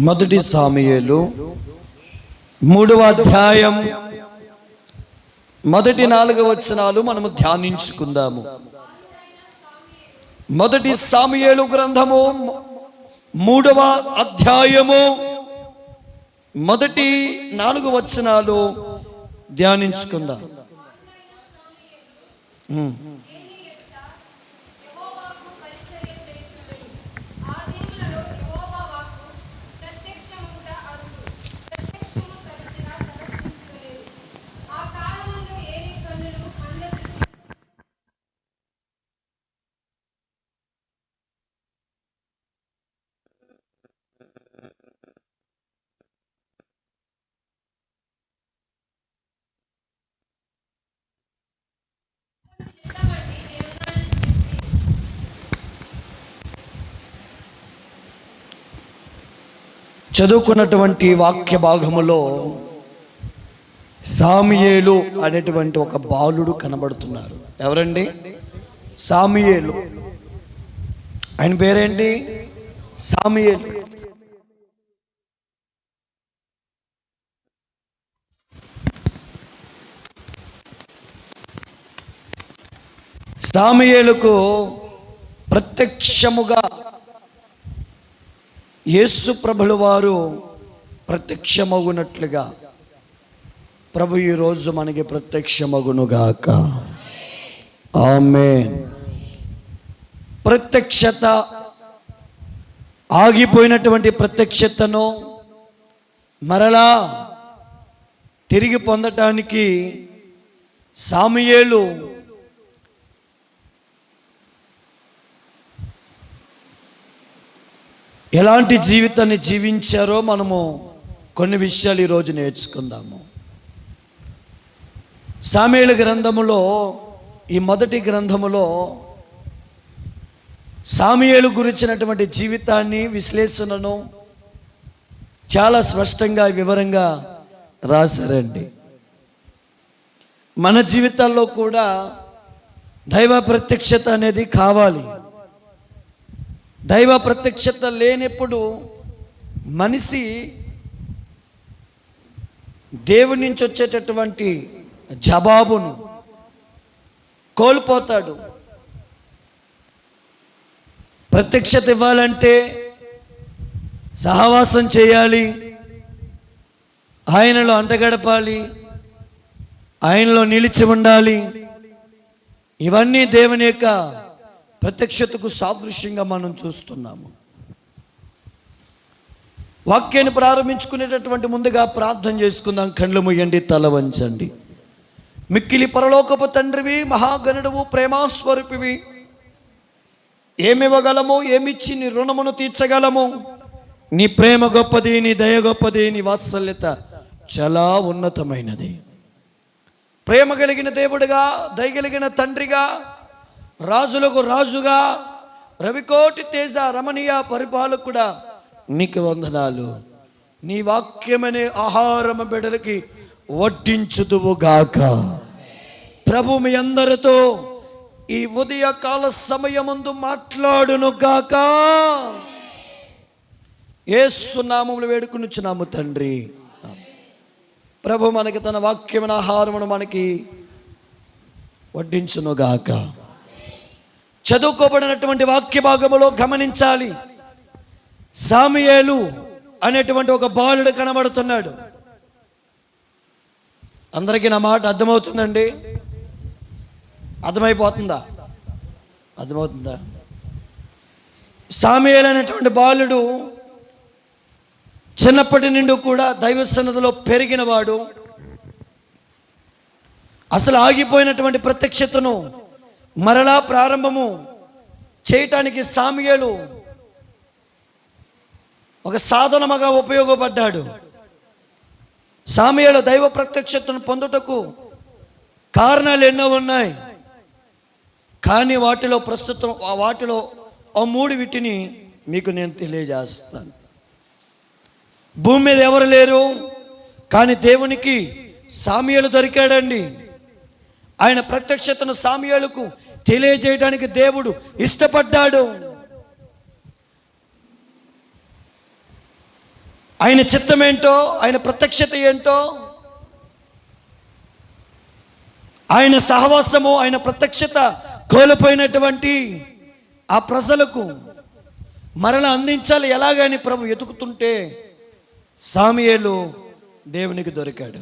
మొదటి సాముయేలు 3వ అధ్యాయం మొదటి 4 వచనాలు మనము ధ్యానించుకుందాము. మొదటి సాముయేలు గ్రంథము 3వ అధ్యాయము మొదటి 4 వచనాలు ధ్యానించుకుందాం. చదువుకున్నటువంటి వాక్య భాగములో సాముయేలు అనేటువంటి ఒక బాలుడు కనబడుతున్నారు. ఎవరండి? సాముయేలు. ఆయన పేరేంటి? సాముయేలు. సాముయేలుకు ప్రత్యక్షముగా యేసు ప్రభుల వారు ప్రత్యక్షమగునట్లుగా ప్రభు ఈరోజు మనకి ప్రత్యక్షమగునుగాక. ఆమేన్. ప్రత్యక్షత, ఆగిపోయినటువంటి ప్రత్యక్షతను మరలా తిరిగి పొందటానికి సాముయేలు ఎలాంటి జీవితాన్ని జీవించారో మనము కొన్ని విషయాలు ఈరోజు నేర్చుకుందాము. సాముయేలు గ్రంథములో, ఈ మొదటి గ్రంథములో సాముయేలు గురించినటువంటి జీవితాన్ని, విశ్లేషణను చాలా స్పష్టంగా వివరంగా రాశారండి. మన జీవితాల్లో కూడా దైవ ప్రత్యక్షత అనేది కావాలి. దైవ ప్రత్యక్షత లేనప్పుడు మనిషి దేవుడి నుంచి వచ్చేటటువంటి జవాబును కోల్పోతాడు. ప్రత్యక్షత ఇవ్వాలంటే సహవాసం చేయాలి, ఆయనలో అంటగడపాలి, ఆయనలో నిలిచి ఉండాలి. ఇవన్నీ దేవుని యొక్క ప్రత్యక్షతకు సాదృశ్యంగా మనం చూస్తున్నాము. వాక్యాన్ని ప్రారంభించుకునేటటువంటి ముందుగా ప్రార్థన చేసుకుందాం. కళ్ళు మూయండి, తల వంచండి. మిక్కిలి పరలోకపు తండ్రివి, మహాగణుడువు, ప్రేమాస్వరూపివి, ఏమివ్వగలము, ఏమిచ్చి నీ రుణమును తీర్చగలము? నీ ప్రేమ గొప్పది, నీ దయ గొప్పది, నీ వాత్సల్యత చాలా ఉన్నతమైనది. ప్రేమ కలిగిన దేవుడిగా, దయగలిగిన తండ్రిగా, రాజులకు రాజుగా, రవికోటి తేజ రమణీయ పరిపాలకుడా, నీకు వందనాలు. నీ వాక్యమనే ఆహారము బిడ్డలకి వడ్డించుదువుగాక. ప్రభు మీ అందరితో ఈ ఉదయకాల సమయమందు మాట్లాడునుగాక. యేసు నామములో వేడుకొనుచున్నాము తండ్రి. ప్రభు మనకి తన వాక్యమైన ఆహారమును మనకి వడ్డించునుగాక. చదువుకోబడినటువంటి వాక్య భాగములో గమనించాలి, సాముయేలు అనేటువంటి ఒక బాలుడు కనబడుతున్నాడు. అందరికీ నా మాట అర్థమవుతుందండి? అర్థమైపోతుందా? అర్థమవుతుందా? సాముయేలు అనేటువంటి బాలుడు చిన్నప్పటి నుండి కూడా దైవ సన్నిధిలో పెరిగిన వాడు. అసలు ఆగిపోయినటువంటి ప్రత్యక్షతను మరలా ప్రారంభము చేయటానికి సాముయేలు ఒక సాధనముగా ఉపయోగపడ్డాడు. సాముయేలు దైవ ప్రత్యక్షతను పొందుటకు కారణాలు ఎన్నో ఉన్నాయి, కానీ వాటిలో ఆ 3 వీటిని మీకు నేను తెలియజేస్తాను. భూమి మీద ఎవరు లేరు, కానీ దేవునికి సాముయేలు దొరికాడండి. ఆయన ప్రత్యక్షతను సాముయేలుకు తెలియజేయడానికి దేవుడు ఇష్టపడ్డాడు. ఆయన చిత్తం ఏంటో, ఆయన ప్రత్యక్షత ఏంటో, ఆయన సహవాసము, ఆయన ప్రత్యక్షత కోల్పోయినటువంటి ఆ ప్రజలకు మరల అందించాలి ఎలాగని ప్రభు ఎతుకుతుంటే సాముయేలు దేవునికి దొరికాడు.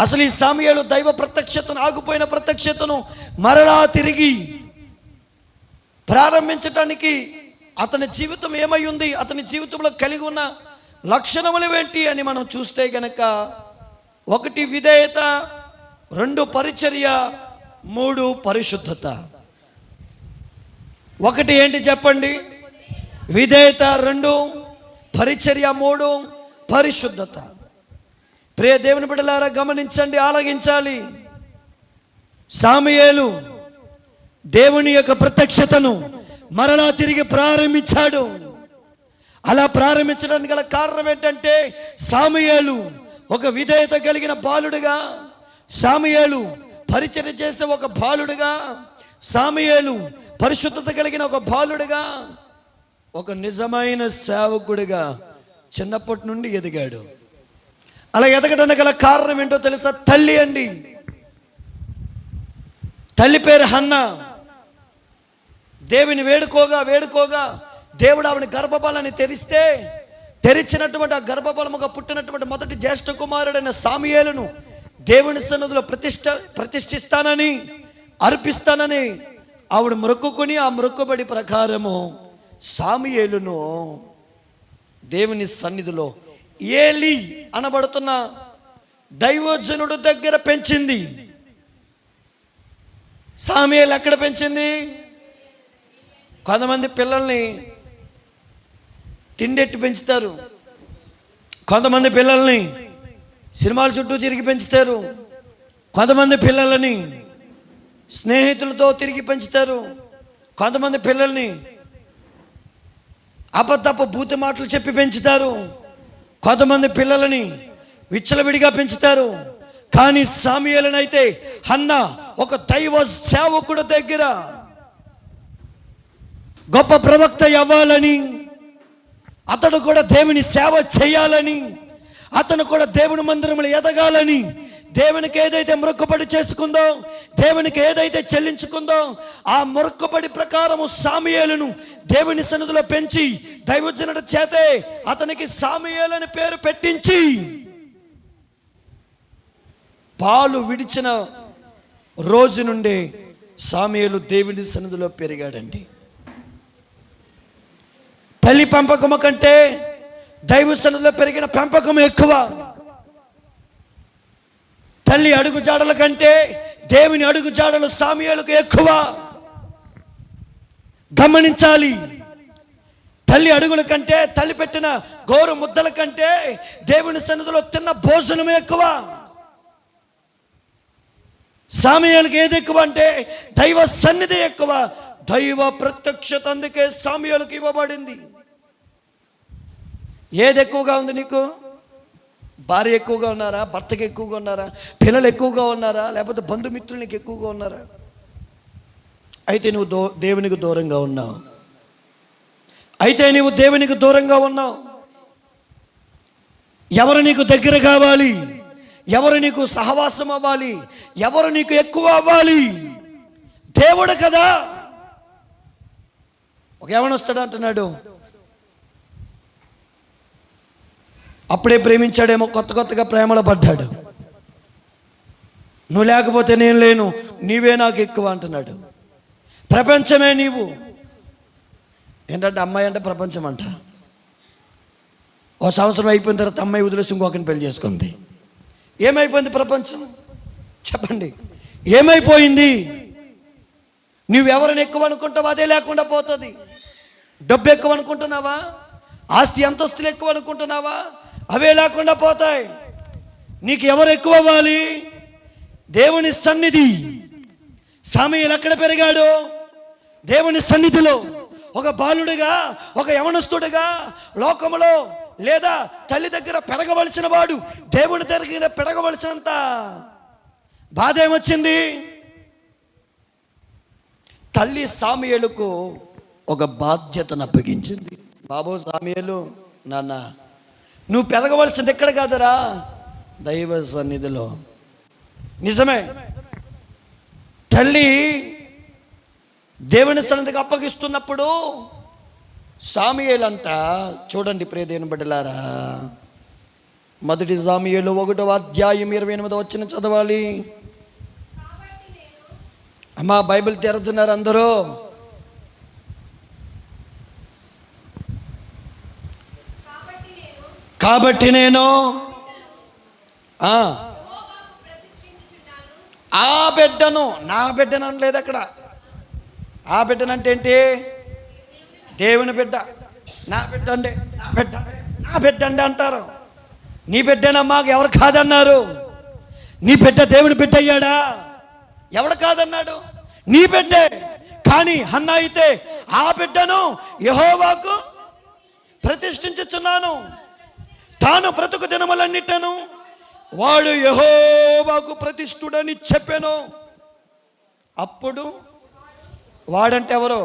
అసలు ఈ సాముయేలు దైవ ప్రత్యక్షతను, ఆగిపోయిన ప్రత్యక్షతను మరలా తిరిగి ప్రారంభించటానికి అతని జీవితం ఏమై ఉంది, అతని జీవితంలో కలిగి ఉన్న లక్షణములు ఏంటి అని మనం చూస్తే గనక 1 విధేయత, 2 పరిచర్య, 3 పరిశుద్ధత. 1 ఏంటి చెప్పండి? విధేయత, 2 పరిచర్య, 3 పరిశుద్ధత. ప్రియ దేవుని బిడ్డలారా గమనించండి, ఆలగించాలి. సాముయేలు దేవుని యొక్క ప్రత్యక్షతను మరలా తిరిగి ప్రారంభించాడు. అలా ప్రారంభించడానికి గల కారణం ఏంటంటే సాముయేలు ఒక విధేయత కలిగిన బాలుడుగా, సాముయేలు పరిచర్య చేసే ఒక బాలుడుగా, సాముయేలు పరిశుద్ధత కలిగిన ఒక బాలుడుగా, ఒక నిజమైన సేవకుడిగా చిన్నప్పటి నుండి ఎదిగాడు. అలా ఎదగడానికి గల కారణం ఏంటో తెలుసా? తల్లి అండి. తల్లి పేరు హన్నా. దేవుని వేడుకోగా దేవుడు ఆవిడ గర్భఫలాన్ని తెరిచినటువంటి ఆ గర్భఫలముగా పుట్టినటువంటి మొదటి జ్యేష్ఠ కుమారుడైన సాముయేలును దేవుని సన్నిధిలో ప్రతిష్ఠిస్తానని, అర్పిస్తానని ఆవిడ మొక్కుకొని ఆ మొక్కుబడి ప్రకారము సాముయేలును దేవుని సన్నిధిలో ఏలి అనబడుతున్న దైవజనుడు దగ్గర పెంచింది. సాముయేలు ఎక్కడ పెంచింది? కొంతమంది పిల్లల్ని తిండెట్టి పెంచుతారు, కొంతమంది పిల్లల్ని సినిమాల చుట్టూ తిరిగి పెంచుతారు, కొంతమంది పిల్లలని స్నేహితులతో తిరిగి పెంచుతారు, కొంతమంది పిల్లల్ని అబద్ధపు బూతు మాటలు చెప్పి పెంచుతారు, కొంతమంది పిల్లలని విచ్చలవిడిగా పెంచుతారు. కానీ సాముయేలునైతే హన్నా ఒక దైవ సేవకుడు దగ్గర గొప్ప ప్రవక్త అవ్వాలని, అతడు కూడా దేవుని సేవ చేయాలని, అతను కూడా దేవుని మందిరంలో ఎదగాలని, దేవునికి ఏదైతే మొక్కుబడి చేసుకుందో, దేవునికి ఏదైతే చెల్లించుకుందో ఆ మొక్కుబడి ప్రకారము సాముయేలును దేవుని సన్నిధిలో పెంచి దైవజనుడి చేతే అతనికి సాముయేలు అని పేరు పెట్టించి పాలు విడిచిన రోజు నుండి సాముయేలు దేవుని సన్నిధిలో పెరిగాడండి. తల్లి పెంపకము కంటే దైవ సన్నిధిలో పెరిగిన పెంపకం ఎక్కువ. తల్లి అడుగు జాడల కంటే దేవుని అడుగు జాడలు సాముయేలుకు ఎక్కువ. గమనించాలి. తల్లి అడుగుల కంటే, తల్లి పెట్టిన గోరు ముద్దల కంటే దేవుని సన్నిధిలో తిన్న భోజనం ఎక్కువ. సాముయేలుకి ఏది ఎక్కువ అంటే దైవ సన్నిధి ఎక్కువ, దైవ ప్రత్యక్షత. అందుకే సాముయేలుకి ఇవ్వబడింది. ఏది ఎక్కువగా ఉంది నీకు? భార్య ఎక్కువగా ఉన్నారా? భర్తకి ఎక్కువగా ఉన్నారా? పిల్లలు ఎక్కువగా ఉన్నారా? లేకపోతే బంధుమిత్రులు నీకు ఎక్కువగా ఉన్నారా? అయితే నువ్వు దేవునికి దూరంగా ఉన్నావు. దేవునికి దూరంగా ఉన్నావు. ఎవరు నీకు దగ్గర కావాలి? ఎవరు నీకు సహవాసం అవ్వాలి? ఎవరు నీకు ఎక్కువ అవ్వాలి? దేవుడు కదా. ఒక యవనస్తుడు అంటున్నాడు, అప్పుడే ప్రేమించాడేమో, కొత్తగా ప్రేమలో పడ్డాడు. నువ్వు లేకపోతే నేను లేను, నీవే నాకు ఎక్కువ అంటున్నాడు. ప్రపంచమే నీవు. ఏంటంటే అమ్మాయి అంటే ప్రపంచం అంట. ఓ సంవత్సరం అయిపోయిన తర్వాత అమ్మాయి వదిలేసి ఇంకొకరిని పెళ్లి చేసుకుంది. ఏమైపోయింది ప్రపంచం? చెప్పండి, ఏమైపోయింది? నువ్వెవరిని ఎక్కువ అనుకుంటావు అదే లేకుండా పోతుంది. డబ్బు ఎక్కువ అనుకుంటున్నావా? ఆస్తి అంతస్తులు ఎక్కువ అనుకుంటున్నావా? అవే లేకుండా పోతాయి. నీకు ఎవరు ఎక్కువ అవ్వాలి? దేవుని సన్నిధి. సాముయేలు ఎక్కడ పెరిగాడు? దేవుని సన్నిధిలో. ఒక బాలుడిగా, ఒక యవనస్తుడిగా, లోకములో లేదా తల్లి దగ్గర పెరగవలసిన వాడు దేవుని దగ్గర పెరగవలసినంత బాధ ఏమొచ్చింది? తల్లి సాముయేలుకు ఒక బాధ్యతను అప్పగించింది. బాబు సాముయేలు, నాన్న, నువ్వు పెరగవలసింది ఎక్కడ కాదరా, దైవ సన్నిధిలో. నిజమే, తల్లి దేవుని సన్నిధికి అప్పగిస్తున్నప్పుడు సాముయేలంతా చూడండి ప్రియదేవుని బిడ్డలారా, మొదటి సాముయేలు 1వ అధ్యాయం 28వ వచనం చదవాలి. అమ్మా బైబిల్ తెరుతున్నారు అందరూ. కాబట్టి నేను ఆ బిడ్డను, నా బిడ్డను అనలేదు అక్కడ. ఆ బిడ్డనంటే ఏంటి? దేవుని బిడ్డ. నా బిడ్డ అంటే నా బిడ్డ అంటే అంటారు. నీ బిడ్డనమ్మా, ఎవరు కాదన్నారు? నీ బిడ్డ దేవుని బిడ్డ అయ్యాడా? ఎవడు కాదన్నాడు? నీ బిడ్డే. కానీ హన్నా అయితే ఆ బిడ్డను యెహోవాకు ప్రతిష్ఠించుచున్నాను, తాను బ్రతుకు దినములన్నిటను వాడు యెహోవాకు ప్రతిష్ఠుడని చెప్పాను. అప్పుడు వాడంటే ఎవరు?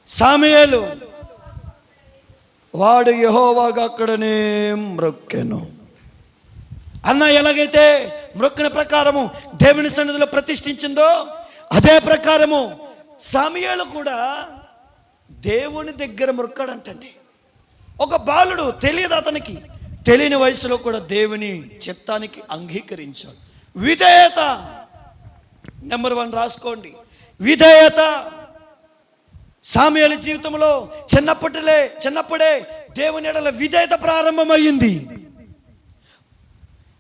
సాముయేలు. వాడు యెహోవాకు అక్కడనే మ్రొక్కెను. అన్న ఎలాగైతే మ్రొక్కిన ప్రకారము దేవుని సన్నిధిలో ప్రతిష్ఠించిందో అదే ప్రకారము సాముయేలు కూడా దేవుని దగ్గర మ్రొక్కాడంటండి. ఒక బాలుడు, తెలియదు అతనికి, తెలియని వయసులో కూడా దేవుని చిత్తానికి అంగీకరించాడు. విధేయత నెంబర్ 1 రాసుకోండి. విధేయత. సాముయేలు జీవితంలో చిన్నప్పుడే దేవుని ఎడల విధేయత ప్రారంభమైంది.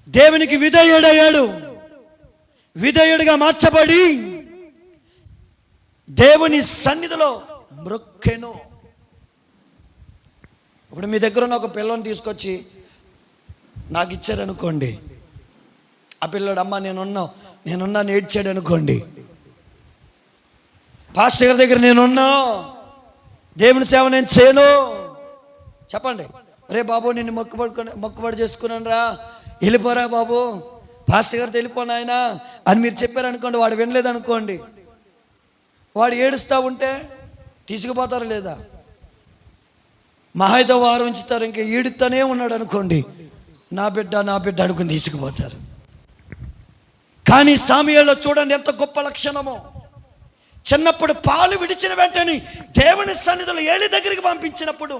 దేవునికి విధేయుడయ్యాడు. విధేయుడిగా మార్చబడి దేవుని సన్నిధిలో మ్రొక్కెను. ఇప్పుడు మీ దగ్గర ఉన్న ఒక పిల్లని తీసుకొచ్చి నాకు ఇచ్చారనుకోండి, ఆ పిల్లడు అమ్మ నేనున్నా ఏడ్చాడు అనుకోండి, పాస్టర్ గారి దగ్గర నేనున్నా, దేవుని సేవ నేను చేయను, చెప్పండి, రే బాబు నిన్ను మొక్కుబడి చేసుకున్నాను రా, వెళ్ళిపోరా బాబు, పాస్టర్ గారితో వెళ్ళిపోను ఆయన అని మీరు చెప్పారనుకోండి, వాడు వినలేదనుకోండి, వాడు ఏడుస్తూ ఉంటే తీసుకుపోతారు లేదా? మహాయితో వారు ఉంచుతారు, ఇంకా ఈడుతూనే ఉన్నాడు అనుకోండి, నా బిడ్డ అనుకుని తీసుకుపోతారు. కానీ సాముయేలులో చూడండి ఎంత గొప్ప లక్షణమో. చిన్నప్పుడు పాలు విడిచిన వెంటనే దేవుని సన్నిధిలో ఏలి దగ్గరికి పంపించినప్పుడు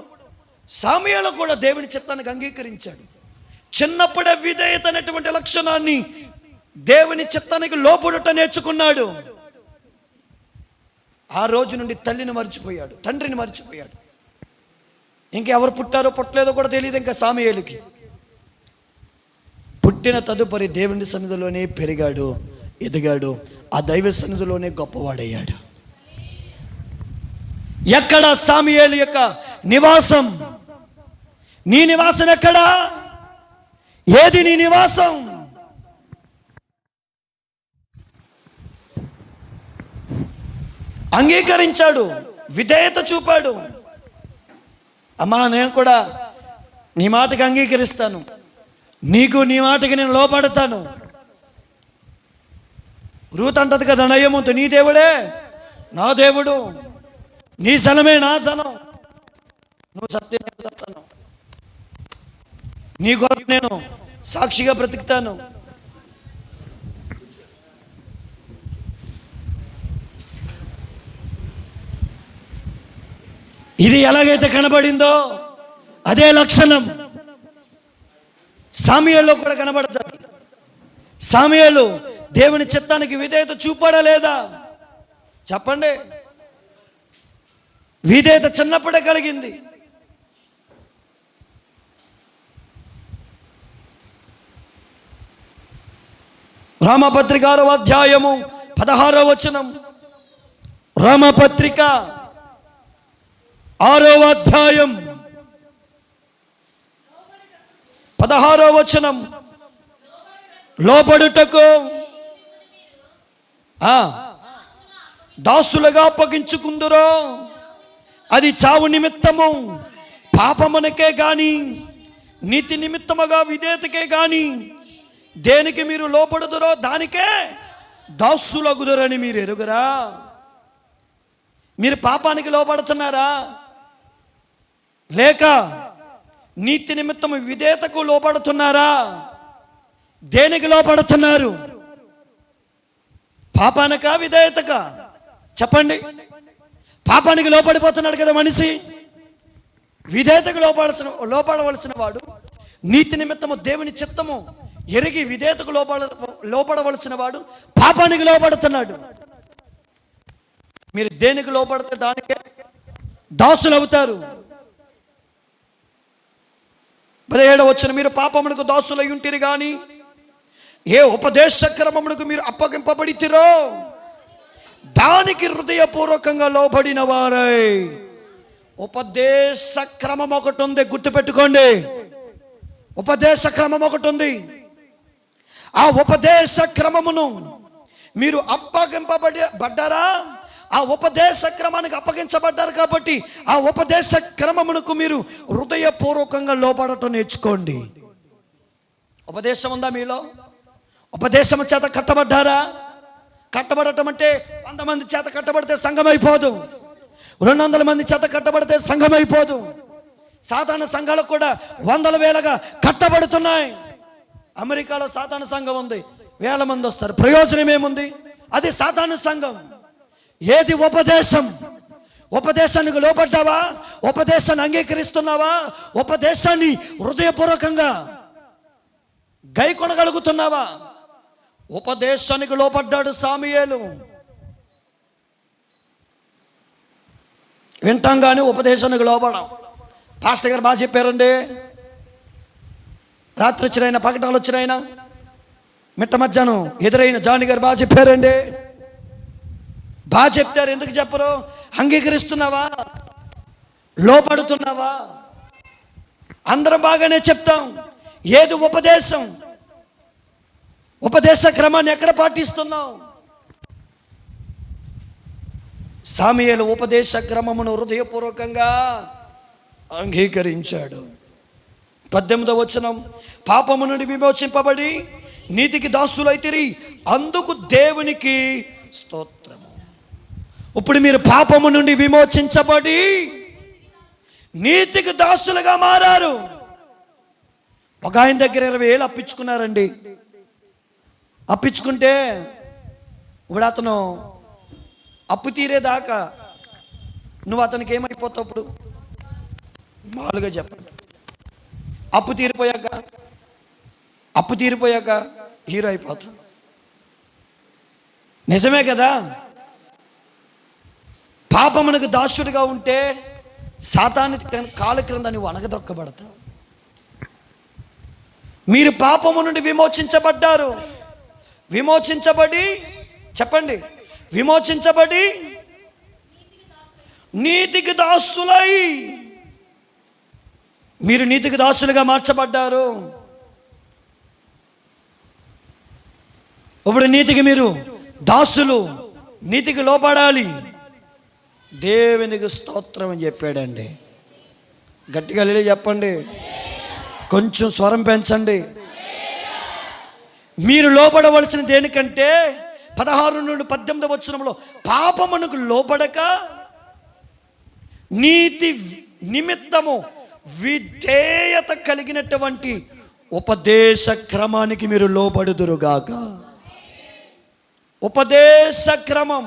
సాముయేలు కూడా దేవుని చిత్తానికి అంగీకరించాడు. చిన్నప్పుడే విధేయత అనేటువంటి లక్షణాన్ని, దేవుని చిత్తానికి లోబడుట నేర్చుకున్నాడు. ఆ రోజు నుండి తల్లిని మర్చిపోయాడు, తండ్రిని మర్చిపోయాడు. ఇంకెవరు పుట్టారో పుట్టలేదో కూడా తెలియదు ఇంకా సాముయేలుకి. పుట్టిన తదుపరి దేవుని సన్నిధిలోనే పెరిగాడు, ఎదిగాడు, ఆ దైవ సన్నిధిలోనే గొప్పవాడయ్యాడు. ఎక్కడ సాముయేలు యొక్క నివాసం? నీ నివాసం ఎక్కడా? ఏది నీ నివాసం? అంగీకరించాడు, విధేయత చూపాడు. అమ్మా నేను కూడా నీ మాటకి అంగీకరిస్తాను, నీ మాటకి నేను లోపడతాను. రూత్ అంటది కదా నయముతో, నీ దేవుడే నా దేవుడు, నీ జనమే నా జనం, నువ్వు సత్యం చెప్తాను, నీ కొరకు నేను సాక్షిగా బ్రతుకుతాను. ఇది ఎలాగైతే కనబడిందో అదే లక్షణం సాముయేలులో కూడా కనబడుతుంది. సాముయేలు దేవుని చిత్తానికి విధేయత చూపాడా లేదా? చెప్పండి. విధేయత చిన్నప్పుడే కలిగింది. రామపత్రిక 6వ అధ్యాయము 16వ వచనం. రామపత్రిక 6వ అధ్యాయం 16వ వచనం. లోబడుటకు దాసులుగా అప్పగించుకుందురో అది చావు నిమిత్తము పాపమునకే గాని నీతి నిమిత్తముగా విధేయతకే గాని దేనికి మీరు లోబడుదురో దానికే దాసులగుదురని మీరు ఎరుగరా? మీరు పాపానికి లోబడుతున్నారా? లేక నీతి నిమిత్తం విధేయతకు లోబడుతున్నారా? దేనికి లోబడుతున్నారు? పాపానికా విధేయతకా? చెప్పండి. పాపానికి లోబడిపోతున్నాడు కదా మనిషి. విధేయతకు లోపడవలసిన వాడు, నీతి నిమిత్తము దేవుని చిత్తము ఎరిగి విధేయతకు లోపడవలసిన వాడు పాపానికి లోబడుతున్నాడు. మీరు దేనికి లోబడితే దానికే దాసులు అవుతారు. 17వ వచనం, మీరు పాపమునకు దాసులై ఉంటిరి గాని ఏ ఉపదేశ క్రమమునకు మీరు అప్పగింపబడితిరో దానికి హృదయపూర్వకంగా లోబడిన వారై. ఉపదేశ క్రమం ఒకటి ఉంది, గుర్తుపెట్టుకోండి. ఉపదేశ క్రమం ఒకటి ఉంది. ఆ ఉపదేశ క్రమమును మీరు అప్పగింపబడ్డారా? ఆ ఉపదేశ క్రమానికి అప్పగించబడ్డారు కాబట్టి ఆ ఉపదేశ క్రమమునకు మీరు హృదయపూర్వకంగా లోబడటం నేర్చుకోండి. ఉపదేశం ఉందా మీలో? ఉపదేశం చేత కట్టబడ్డారా? కట్టబడటం అంటే 100 మంది చేత కట్టబడితే సంఘం అయిపోదు, 200 మంది చేత కట్టబడితే సంఘం అయిపోదు. సాధారణ సంఘాలకు కూడా 100 వేలగా కట్టబడుతున్నాయి. అమెరికాలో సాధారణ సంఘం ఉంది, 1000 మంది వస్తారు. ప్రయోజనం ఏముంది? అది సాధారణ సంఘం. ఏది ఉపదేశం? ఉపదేశానికి లోబడ్డావా? ఉపదేశాన్ని అంగీకరిస్తున్నావా? ఉపదేశాన్ని హృదయపూర్వకంగా గైకొనగలుగుతున్నావా? ఉపదేశానికి లోబడ్డాడు సాముయేలు. వింటాం కానీ ఉపదేశానికి లోబడం. పాస్టర్ గారు బాగా చెప్పారండి. రాత్రి వచ్చినాయన, పగటాలు వచ్చినాయన, మిట్ట మధ్యాహ్నం ఎదురైన జాని గారు బాగా చెప్పారండి. బాగా చెప్తారు. ఎందుకు చెప్పరు? అంగీకరిస్తున్నావా? లోపడుతున్నావా? అందరం బాగానే చెప్తాం. ఏది ఉపదేశం? ఉపదేశ క్రమాన్ని ఎక్కడ పాటిస్తున్నావు? సాముయేలు ఉపదేశ క్రమమును హృదయపూర్వకంగా అంగీకరించాడు. 18వ వచనం, పాపము నుండి విమోచింపబడి నీతికి దాసులైతిరి, అందుకు దేవునికి స్తోత్రము. ఇప్పుడు మీరు పాపము నుండి విమోచించబడి నీతికి దాసులుగా మారారు. ఒక ఆయన దగ్గర 20,000 అప్పించుకున్నారండి. అప్పించుకుంటే ఇప్పుడు అతను అప్పు తీరేదాకా నువ్వు అతనికి ఏమైపోతావు? ఇప్పుడు మామూలుగా చెప్పండి. అప్పు తీరిపోయాక హీరో అయిపోతాం. నిజమే కదా? పాపమునకు దాసుడిగా ఉంటే సాతాను కాలు క్రింద నువ్వు అనగదొక్కబడతావు. మీరు పాపము నుండి విమోచించబడ్డారు. విమోచించబడి, చెప్పండి, విమోచించబడి నీతికి దాసులై, మీరు నీతికి దాసులుగా మార్చబడ్డారు. ఇప్పుడు నీతికి మీరు దాసులు, నీతికి లోపడాలి. దేవునికి స్తోత్రం అని చెప్పాడండి. గట్టిగా లేలే చెప్పండి. కొంచెం స్వరం పెంచండి. మీరు లోబడవలసిన దేనికంటే 16 నుండి 18 వచనంలో పాపమునకు లోబడక నీతి నిమిత్తము విధేయత కలిగినటువంటి ఉపదేశ క్రమానికి మీరు లోబడుదురుగాక. ఉపదేశ క్రమం.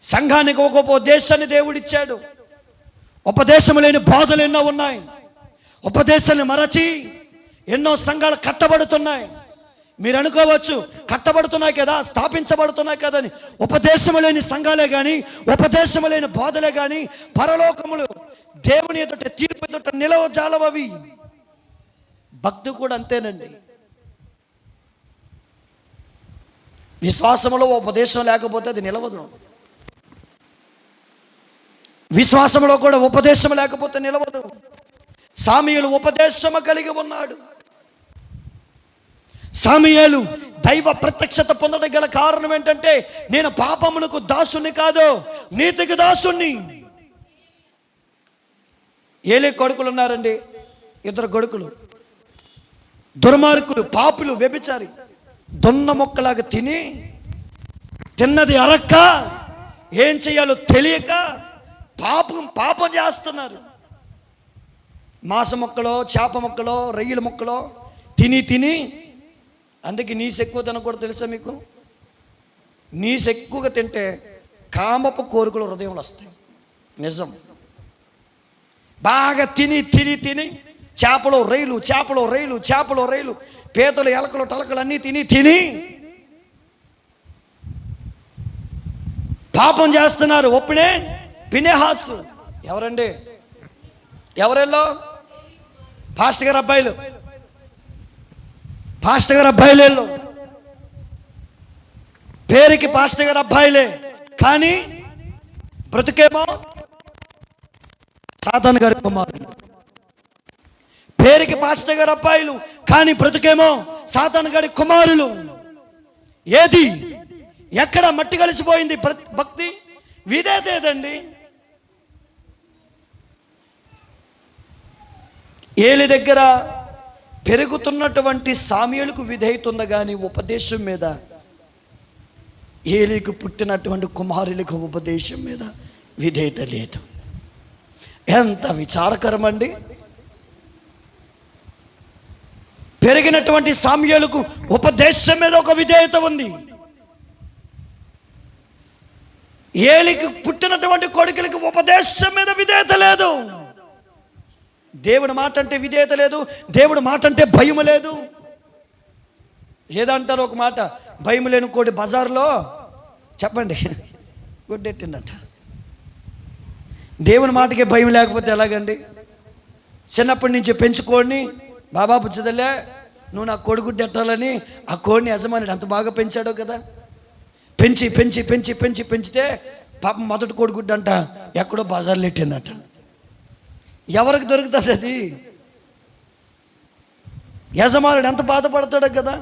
సంఘానికి ఒక ఉపదేశాన్ని దేవుడిచ్చాడు. ఉపదేశం లేని బాధలు ఎన్నో ఉన్నాయి. ఉపదేశాన్ని మరచి ఎన్నో సంఘాలు కట్టబడుతున్నాయి. మీరు అనుకోవచ్చు, కట్టబడుతున్నాయి కదా, స్థాపించబడుతున్నాయి కదా అని. ఉపదేశము లేని సంఘాలే కానీ, ఉపదేశము లేని బోధలే కానీ పరలోకములు దేవుని ఎదుట, తీర్పు ఎదుట నిలవజాలవవి. భక్తి కూడా అంతేనండి. విశ్వాసములో ఉపదేశం లేకపోతే అది నిలవదు. విశ్వాసంలో కూడా ఉపదేశం లేకపోతే నిలవదు. సాముయేలు ఉపదేశము కలిగి ఉన్నాడు. సాముయేలు దైవ ప్రత్యక్షత పొందడం గల కారణం ఏంటంటే, నేను పాపమునకు దాసుని కాదు, నీతికి దాసుని. ఏలే కొడుకులు ఉన్నారండి, 2 కొడుకులు. దుర్మార్గులు, పాపులు, వ్యభిచారి. దొన్న మొక్కలాగా తిన్నది అరక్క ఏం చేయాలో తెలియక పాపం చేస్తున్నారు. మాంస మొక్కలో, చేప మొక్కలో, రొయ్యల మొక్కలో తిని అందుకే నీసు ఎక్కువ తినకూడదు. తెలుసా మీకు? నీసు ఎక్కువగా తింటే కామపు కోరికలు హృదయంలో వస్తాయి. నిజం. బాగా తిని చేపలో రొయ్యలు పీతలు, ఎలకలు, టలకలు అన్నీ తిని పాపం చేస్తున్నారు. ఒప్పుడే ఫినెహాస్ ఎవరండి? ఎవరెల్లో? పాస్టర్ గారు అబ్బాయిలు పేరుకి పాస్టర్ గారు అబ్బాయిలే, కానీ బ్రతుకేమో సాతాను గారి కుమారులు. పేరుకి పాస్టర్ గారు అబ్బాయిలు, కానీ బ్రతుకేమో సాతాను గారి కుమారులు. ఏది ఎక్కడ మట్టి కలిసిపోయింది భక్తి? విధేయత ఏదండి? ఏలి దగ్గర పెరుగుతున్నటువంటి సామ్యూలకు విధేయత ఉంది, కానీ ఉపదేశం మీద, ఏలికి పుట్టినటువంటి కుమారులకు ఉపదేశం మీద విధేయత లేదు. ఎంత విచారకరం అండి! పెరిగినటువంటి సామ్యూలకు ఉపదేశం మీద ఒక విధేయత ఉంది, ఏలికి పుట్టినటువంటి కొడుకులకు ఉపదేశం మీద విధేయత లేదు. దేవుడి మాట అంటే విధేయత లేదు, దేవుడి మాట అంటే భయం లేదు. ఏదంటారు ఒక మాట, భయం లేని కోడి బజార్లో చెప్పండి గుడ్డెట్టిందట. దేవుని మాటకే భయం లేకపోతే ఎలాగండి? చిన్నప్పటి నుంచి పెంచుకోడిని, బాబా బుచ్చదల్లే నువ్వు నా కోడి గుడ్డు ఎట్టాలని ఆ కోడిని యజమానుడు అంత బాగా పెంచాడో కదా. పెంచితే పాపం మొదటి కోడి గుడ్డు అంట ఎక్కడో బజార్లో ఎట్టిందట. ఎవరికి దొరుకుతుంది అది? యజమానుడు ఎంత బాధపడతాడో కదా.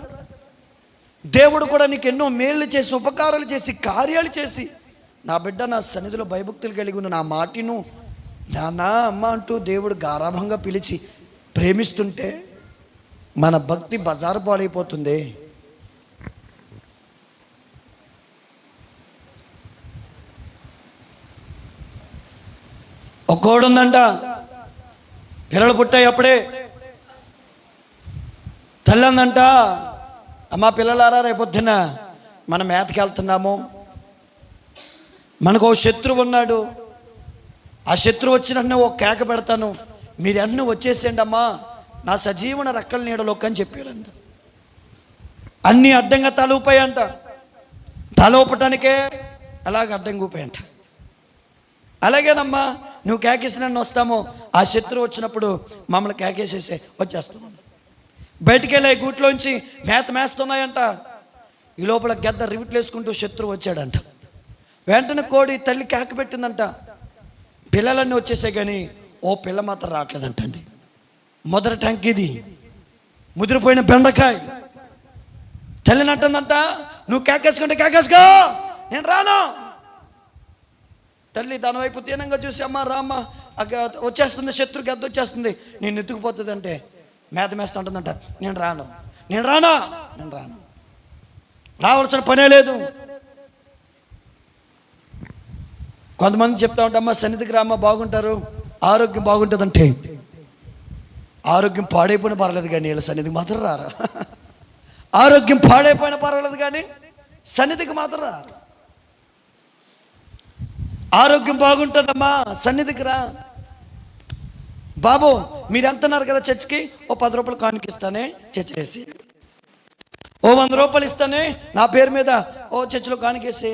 దేవుడు కూడా నీకు ఎన్నో మేళ్ళు చేసి, ఉపకారాలు చేసి, కార్యాలు చేసి, నా బిడ్డ నా సన్నిధిలో భయభక్తులు కలిగి ఉన్న నా మాటిను నాన్న అమ్మ అంటూ దేవుడు గారాభంగా పిలిచి ప్రేమిస్తుంటే మన భక్తి బజారు పాలైపోతుంది. ఒక్కోడు ఉందంట, పిల్లలు పుట్టాయి అప్పుడే. తల్లి అందంట, అమ్మ పిల్లలారా రేపొద్దున మనం మేతకి వెళ్తున్నాము, మనకు ఓ శత్రువు ఉన్నాడు, ఆ శత్రువు వచ్చినట్టు ఓ కేక పెడతాను, మీరు అన్నీ వచ్చేసేయండి అమ్మా నా సజీవన రెక్కల నీడలోకి అని చెప్పాడంట. అన్నీ అడ్డంగా తల ఊపాయంట, తల ఊపటానికే అలాగ అడ్డంగా ఊపాయంట. అలాగేనమ్మా నువ్వు కేకేసిన వస్తాము, ఆ శత్రువు వచ్చినప్పుడు మమ్మల్ని కేకేసేసే వచ్చేస్తాము. బయటికి వెళ్ళే గూట్లోంచి మేస్తున్నాయంట. ఈ లోపల గద్ద రివిట్లు వేసుకుంటూ శత్రువు వచ్చాడంట. వెంటనే కోడి తల్లి కేక పెట్టిందంట. పిల్లలన్నీ వచ్చేసాయి, కానీ ఓ పిల్ల మాత్రం రావట్లేదంటండి. మొదటి ట్యాంక్ ఇది, ముదిరిపోయిన బెండకాయ. తల్లిని అంటుందంట, నువ్వు కేకేసుకుంటే కేకేసుకో, నేను రాను. తల్లి దాని వైపు తీనంగా చూసి, అమ్మ రామ్మ వచ్చేస్తుంది, శత్రు గద్ద వచ్చేస్తుంది, నేను ఎత్తుకుపోతుంది అంటే మేస్తా ఉంటుందంట, నేను రాను. రావాల్సిన పనే లేదు. కొంతమంది చెప్తా ఉంటా, అమ్మ సన్నిధికి రామ్మ బాగుంటారు, ఆరోగ్యం బాగుంటుందంటే, ఆరోగ్యం పాడైపోయినా పర్వాలేదు కానీ వీళ్ళ సన్నిధికి మాత్రం రారా. ఆరోగ్యం పాడైపోయినా పర్వాలేదు కానీ సన్నిధికి మాత్రం రారు. ఆరోగ్యం బాగుంటుందమ్మా సన్నిధికి రా. బాబు మీరు వెళ్తున్నారు కదా చర్చికి, ఓ 10 రూపాయలు కానుకిస్తానే చర్చ్ వేసి, ఓ 100 రూపాయలు ఇస్తానే నా పేరు మీద ఓ చర్చిలో కానుకేసి,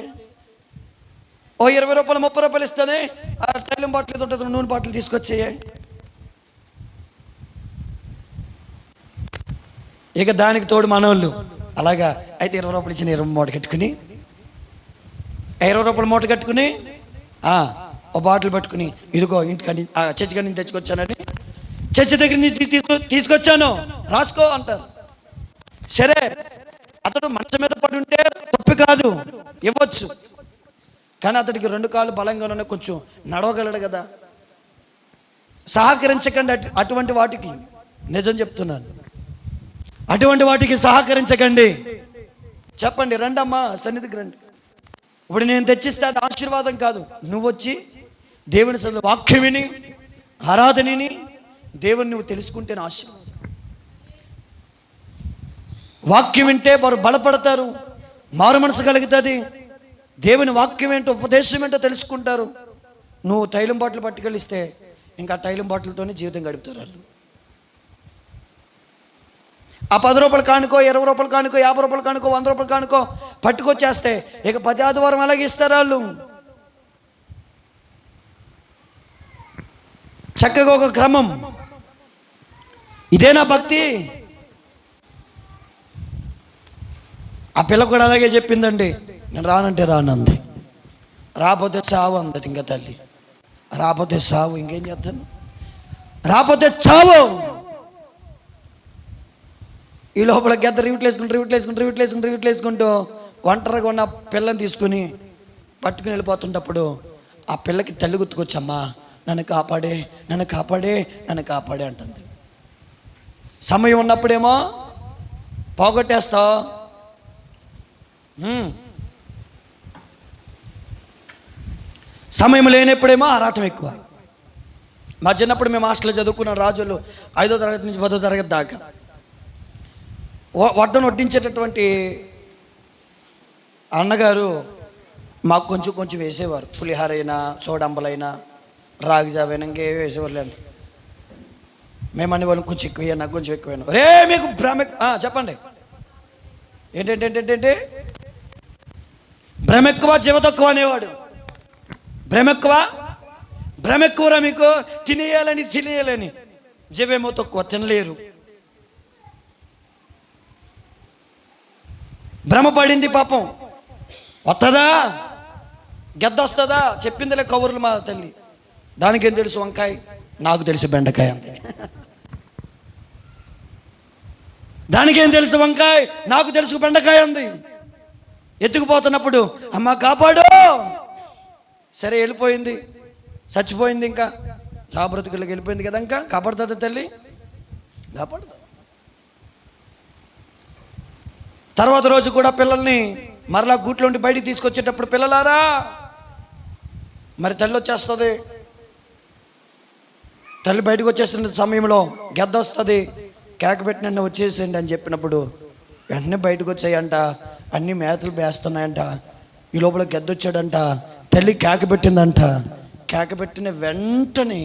ఓ 20 రూపాయలు 30 రూపాయలు ఇస్తానే ఆ తైలం బాటిల్ ఉంటుంది నూనె బాటిల్ తీసుకొచ్చేయ. ఇక దానికి తోడు మనోళ్ళు అలాగా అయితే 20 రూపాయలు ఇచ్చిన 20 మూట కట్టుకుని, 20 రూపాయలు మూట కట్టుకుని ఓ బాటిల్ పట్టుకుని, ఇదిగో ఇంటికని చర్చి కానీ తెచ్చుకొచ్చానని, చర్చి దగ్గర నుంచి తీసుకొచ్చాను రాసుకో అంటారు. సరే అతడు మంచం మీద పడి ఉంటే తప్పు కాదు, ఇవ్వచ్చు. కానీ అతడికి 2 కాళ్ళు బలంగా ఉన్న, కొంచెం నడవగలడు కదా. సహకరించకండి అటువంటి వాటికి, నిజం చెప్తున్నాను, అటువంటి వాటికి సహకరించకండి. చెప్పండి రండమ్మా సన్నిధికి రండి, ఇప్పుడు నేను తెచ్చిస్తే అది ఆశీర్వాదం కాదు. నువ్వు వచ్చి దేవుని సన్నిధిలో వాక్యం విని ఆరాధనని దేవుని నువ్వు తెలుసుకుంటేనే ఆశీర్వాదం. వాక్యం వింటే వారు బలపడతారు, మారు మనసు కలుగుతుంది. దేవుని వాక్యం ఏంటో ఉపదేశం ఏంటో తెలుసుకుంటారు. నువ్వు తైలం బాటిల్ పట్టుకెళ్ళిస్తే ఇంకా తైలం బాటిల్తోనే జీవితం గడుపుతారు వాళ్ళు. ఆ 10 రూపాయలు కానుకో, 20 రూపాయలు కానుకో, 50 రూపాయలు కానుకో, 100 రూపాయలు కానుకో పట్టుకొచ్చేస్తే ఇక 10 ఆదివారం అలాగే ఇస్తారు వాళ్ళు. చక్కగా ఒక క్రమం. ఇదేనా భక్తి? ఆ పిల్ల కూడా అలాగే చెప్పిందండి. నేను రానంటే రానంది. రాకపోతే చావు అందది. ఇంకా తల్లి రాకపోతే చావు, ఇంకేం చేస్తాను, రాకపోతే చావు. ఈ లోపల గద్ద రివిట్లేసుకుంటూ ఒంటరిగా ఉన్న పిల్లని తీసుకుని పట్టుకుని వెళ్ళిపోతుంటప్పుడు ఆ పిల్లకి తల్లి గుర్తుకొచ్చమ్మా, నన్ను కాపాడే, నన్ను కాపాడే, నన్ను కాపాడే అంటుంది. సమయం ఉన్నప్పుడేమో పోగొట్టేస్తావు. సమయం లేనప్పుడేమో ఆరాటం ఎక్కువ. మా చిన్నప్పుడు మేము హాస్టల్లో చదువుకున్న రాజులు 5వ తరగతి నుంచి 10వ తరగతి దాకా వడ్డను వడ్డించేటటువంటి అన్నగారు మాకు కొంచెం కొంచెం వేసేవారు. పులిహార అయినా, సోడంబలైనా, రాగి జావైనా, ఇంకేవో వేసేవాళ్ళండి. మేము అన్ని వాళ్ళని కొంచెం ఎక్కువ, నాకు కొంచెం ఎక్కువైనా. రే మీకు భ్రమ చెప్పండి. ఏంటంటే భ్రమ ఎక్కువ, జీవ తక్కువ అనేవాడు. భ్రమ ఎక్కువరా మీకు, తినేయాలని. జీవేమో తక్కువ, తినలేరు. భ్రమ పడింది పాపం. వస్తుందా గెద్ద వస్తుందా? చెప్పిందిలే కవర్లు మా తల్లి. దానికేం తెలుసు వంకాయ, నాకు తెలుసు బెండకాయ అంతే. దానికేం తెలుసు వంకాయ, నాకు తెలుసు బెండకాయ అంది. ఎత్తుకుపోతున్నప్పుడు అమ్మ కాపాడు, సరే వెళ్ళిపోయింది, చచ్చిపోయింది. ఇంకా చాబ్రతుకులకి వెళ్ళిపోయింది కదా, ఇంకా కాపాడుతుంది తల్లి, కాపాడుతుంది. తర్వాత రోజు కూడా పిల్లల్ని మరలా గూట్లోండి బయటికి తీసుకొచ్చేటప్పుడు, పిల్లలారా మరి తల్లి వచ్చేస్తుంది. తల్లి బయటకు వచ్చేస్తున్న సమయంలో గెద్ద వస్తుంది, కేక పెట్టిన వచ్చేసేయండి అని చెప్పినప్పుడు వెంటనే బయటకు వచ్చాయంట. అన్ని మేతలు వేస్తున్నాయంట. ఈ లోపల గెద్ద వచ్చాడంట. తల్లి కేక పెట్టిందంట. కేక పెట్టిన వెంటనే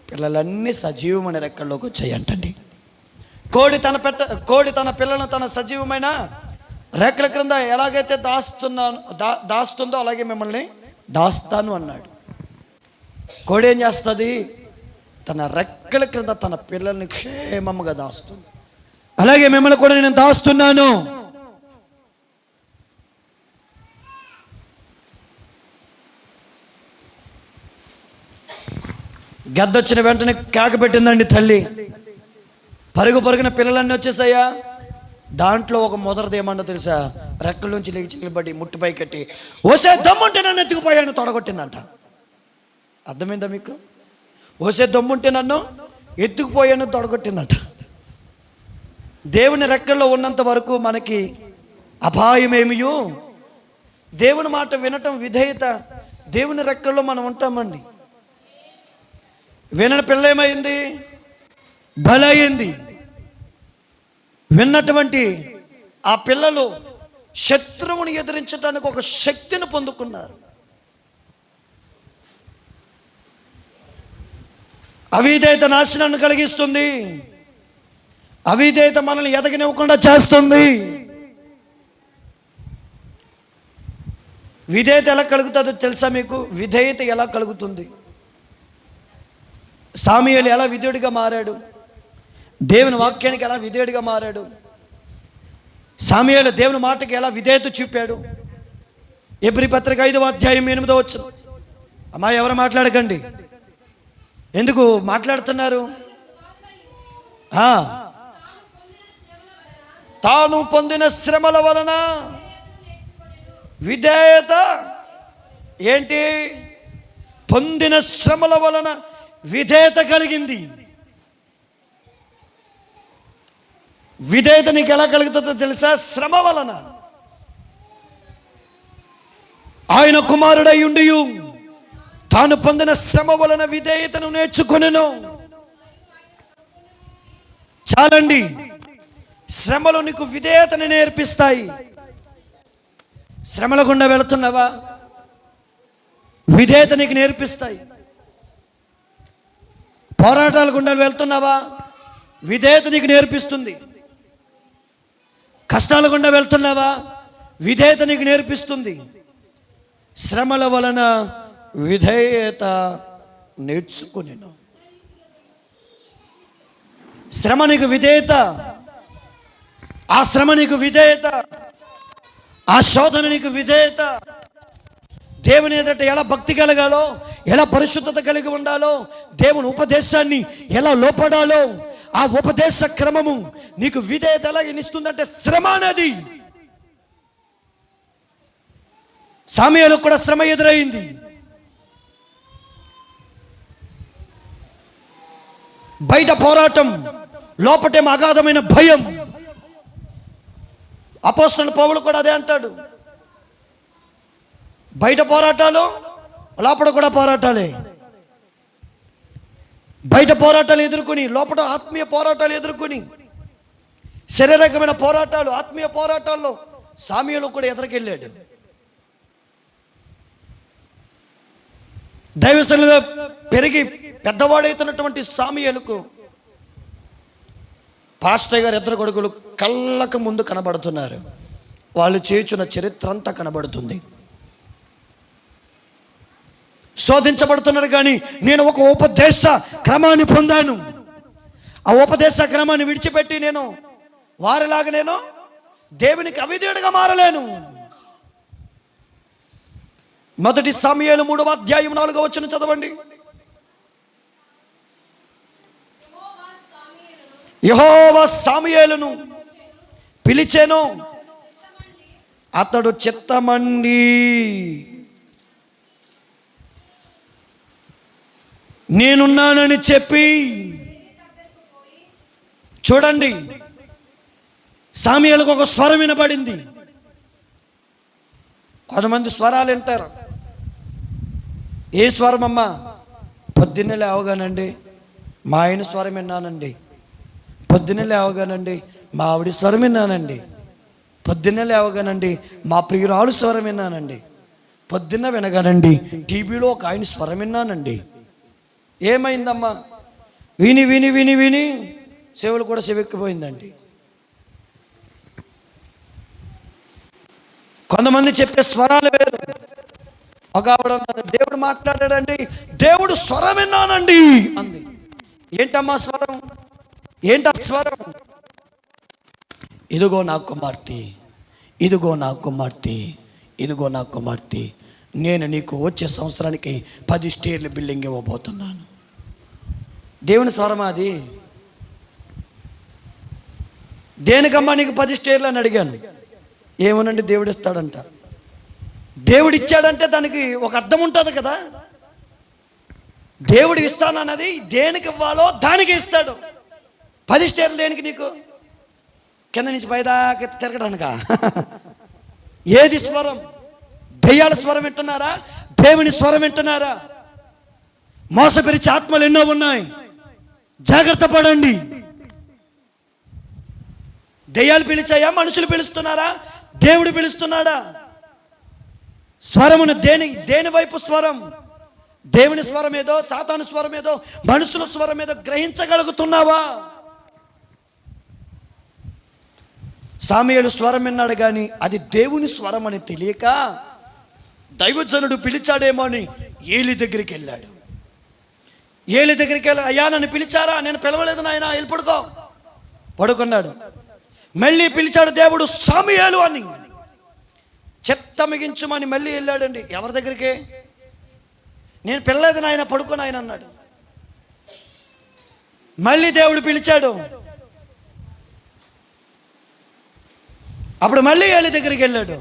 పిల్లలన్నీ సజీవమైన రెక్కల్లోకి వచ్చాయంటండి. కోడి తన పిల్లలను తన సజీవమైన రెక్కల క్రింద ఎలాగైతే దాస్తుందో అలాగే మిమ్మల్ని దాస్తాను అన్నాడు. కోడి ఏం చేస్తుంది? తన రెక్కల క్రింద తన పిల్లల్ని క్షేమంగా దాస్తుంది. అలాగే మిమ్మల్ని కూడా నేను దాస్తున్నాను. గద్దొచ్చిన వెంటనే కేక పెట్టిందండి తల్లి. పరుగున పిల్లలన్నీ వచ్చేసాయా. దాంట్లో ఒక మొదటిది ఏమన్నా తెలుసా? రెక్కల నుంచి లేచి నిలబడి ముట్టుపై కట్టి, ఓసే దమ్ముంటే నన్ను ఎత్తుకుపోయాను తొడగొట్టిందంట. అర్థమైందా మీకు? ఓసే దమ్ముంటే నన్ను ఎత్తుకుపోయాను తొడగొట్టిందంట. దేవుని రెక్కల్లో ఉన్నంత వరకు మనకి అపాయమేమియో. దేవుని మాట వినటం విధేయత. దేవుని రెక్కల్లో మనం ఉంటామండి. వినని పిల్ల ఏమైంది? బలయింది. విన్నటువంటి ఆ పిల్లలు శత్రువుని ఎదిరించడానికి ఒక శక్తిని పొందుకున్నారు. అవిధేయత నాశనాన్ని కలిగిస్తుంది. అవిధేయత మనల్ని ఎదగనివ్వకుండా చేస్తుంది. విధేయత ఎలా కలుగుతుందో తెలుసా మీకు? విధేయత ఎలా కలుగుతుంది? సాముయేలు ఎలా విధేయుడిగా మారాడు? దేవుని వాక్యానికి ఎలా విధేయుడిగా మారాడు? సాముయేలు దేవుని మాటకి ఎలా విధేయత చూపాడు? ఎబ్రీ పత్రిక 5వ అధ్యాయం 8వ వచనం. అమ్మా ఎవరు మాట్లాడకండి. ఎందుకు మాట్లాడుతున్నారు? తాను పొందిన శ్రమల వలన విధేయత ఏంటి? పొందిన శ్రమల వలన విధేయత కలిగింది. విధేయత నీకు ఎలా కలుగుతుందో తెలుసా? శ్రమ వలన. ఆయన కుమారుడై ఉండి తాను పొందిన శ్రమ వలన విధేయతను నేర్చుకొనెను. చాలండి, శ్రమలు నీకు విధేయతను నేర్పిస్తాయి. శ్రమల గుండా వెళుతున్నావా? విధేయత నీకు నేర్పిస్తాయి. పోరాటాల గుండా వెళ్తున్నావా? విధేయత నీకు నేర్పిస్తుంది. కష్టాల గుండా వెళ్తున్నావా? విధేయత నీకు నేర్పిస్తుంది. శ్రమల వలన విధేయత నేర్చుకునేను. శ్రమ నీకు విధేయత, ఆ శ్రమ నీకు విధేయత, ఆ శోధన నీకు విధేయత. దేవుని ఎదుట ఎలా భక్తి కలగాలో, ఎలా పరిశుద్ధత కలిగి ఉండాలో, దేవుని ఉపదేశాన్ని ఎలా లోపడాలో, ఆ ఉపదేశ క్రమము నీకు విధేయత ఎలా ఇస్తుందంటే శ్రమ అనేది. సమూయేలుకు కూడా శ్రమ ఎదురైంది. బయట పోరాటం, లోపటేమో అగాధమైన భయం. అపోస్తలుడైన పౌలు కూడా అదే అంటాడు. బయట పోరాటాలు, లోపల కూడా పోరాటాలే. బయట పోరాటాలు ఎదుర్కొని, లోపల ఆత్మీయ పోరాటాలు ఎదుర్కొని, శారీరకమైన పోరాటాలు, ఆత్మీయ పోరాటాల్లో సమూయేలు కూడా ఎదురుకెళ్ళాడు. దైవసన్నిధిలో పెరిగి పెద్దవాడైతున్నటువంటి సమూయేలుకు పాస్టర్ గారు ఇద్దరు కొడుకులు కళ్ళకు ముందు కనబడుతున్నారు. వాళ్ళు చేయుచున్న చరిత్ర అంతా కనబడుతుంది. శోధించబడుతున్నాడు, కానీ నేను ఒక ఉపదేశ క్రమాన్ని పొందాను. ఆ ఉపదేశ క్రమాన్ని విడిచిపెట్టి నేను వారిలాగా నేను దేవునికి అవిధేయుడిగా మారలేను. మొదటి సమూయేలు 3వ అధ్యాయం 4వ వచనం చదవండి. యెహోవా సమూయేలును పిలిచెను, అతడు చిత్తమండి నేనున్నానని చెప్పి. చూడండి, సమూయేలుకు ఒక స్వరం వినబడింది. కొంతమంది స్వరాలు వింటారు. ఏ స్వరం అమ్మా? పొద్దున్నే లేవగానండి మా ఆయన స్వరం విన్నానండి, పొద్దున్నే లేవగానండి మా ఆవిడ స్వరం విన్నానండి, పొద్దున్నే లేవగానండి మా ప్రియురాలు స్వరం విన్నానండి, పొద్దున్న వినగానండి టీవీలో ఒక ఆయన స్వరం విన్నానండి. ఏమైందమ్మా? విని విని విని విని చెవులు కూడా చెవెక్కిపోయిందండి. కొంతమంది చెప్పే స్వరాలు వేరు. ఒక ఆవిడ దేవుడు మాట్లాడాడండి, దేవుడు స్వరం విన్నానండి అంది. ఏంటమ్మా స్వరం? ఏంట స్వరం? ఇదిగో నా కుమార్తె, ఇదిగో నా కుమార్తె, ఇదిగో నా కుమార్తె, నేను నీకు వచ్చే సంవత్సరానికి 10 స్టేర్ల బిల్డింగ్ ఇవ్వబోతున్నాను. దేవుని స్వరమా అది? దేనికమ్మా నీకు 10 స్టేర్లు అని అడిగాను. ఏమోనండి దేవుడు ఇస్తాడంట. దేవుడు ఇచ్చాడంటే దానికి ఒక అర్థం ఉంటుంది కదా. దేవుడు ఇస్తానన్నది దేనికి ఇవ్వాలో దానికి ఇస్తాడు. 10 స్టేర్లు దేనికి నీకు? కింద నుంచి పైదాకా తిరగడానికా? ఏది స్వరం? దయ్యాల స్వరం వింటున్నారా? దేవుని స్వరం వింటున్నారా? మోసపరిచే ఆత్మలు ఎన్నో ఉన్నాయి, జాగ్రత్త పడండి. దయ్యాలు పిలిచాయా? మనుషులు పిలుస్తున్నారా? దేవుడు పిలుస్తున్నాడా? స్వరమును దేని వైపు స్వరం? దేవుని స్వరం ఏదో, సాతాను స్వరం ఏదో, మనుషుల స్వరం ఏదో గ్రహించగలుగుతున్నావా? సమూయేలు స్వరం విన్నాడు, కానీ అది దేవుని స్వరం అని తెలియక దైవజనుడు పిలిచాడేమో అని ఏలి దగ్గరికి వెళ్ళాడు. ఏలి దగ్గరికి వెళ్ళి, అయ్యా నన్ను పిలిచారా? నేను పిలవలేదు నాయన, వెళ్ళి పడుకో. పడుకున్నాడు. మళ్ళీ పిలిచాడు దేవుడు, సమూయేలు అని. చెత్త మిగించమని మళ్ళీ వెళ్ళాడండి. ఎవరి దగ్గరికి? నేను పిల్లలేదు నాయన, పడుకో నాయన అన్నాడు. మళ్ళీ దేవుడు పిలిచాడు. అప్పుడు మళ్ళీ ఏలి దగ్గరికి వెళ్ళాడు.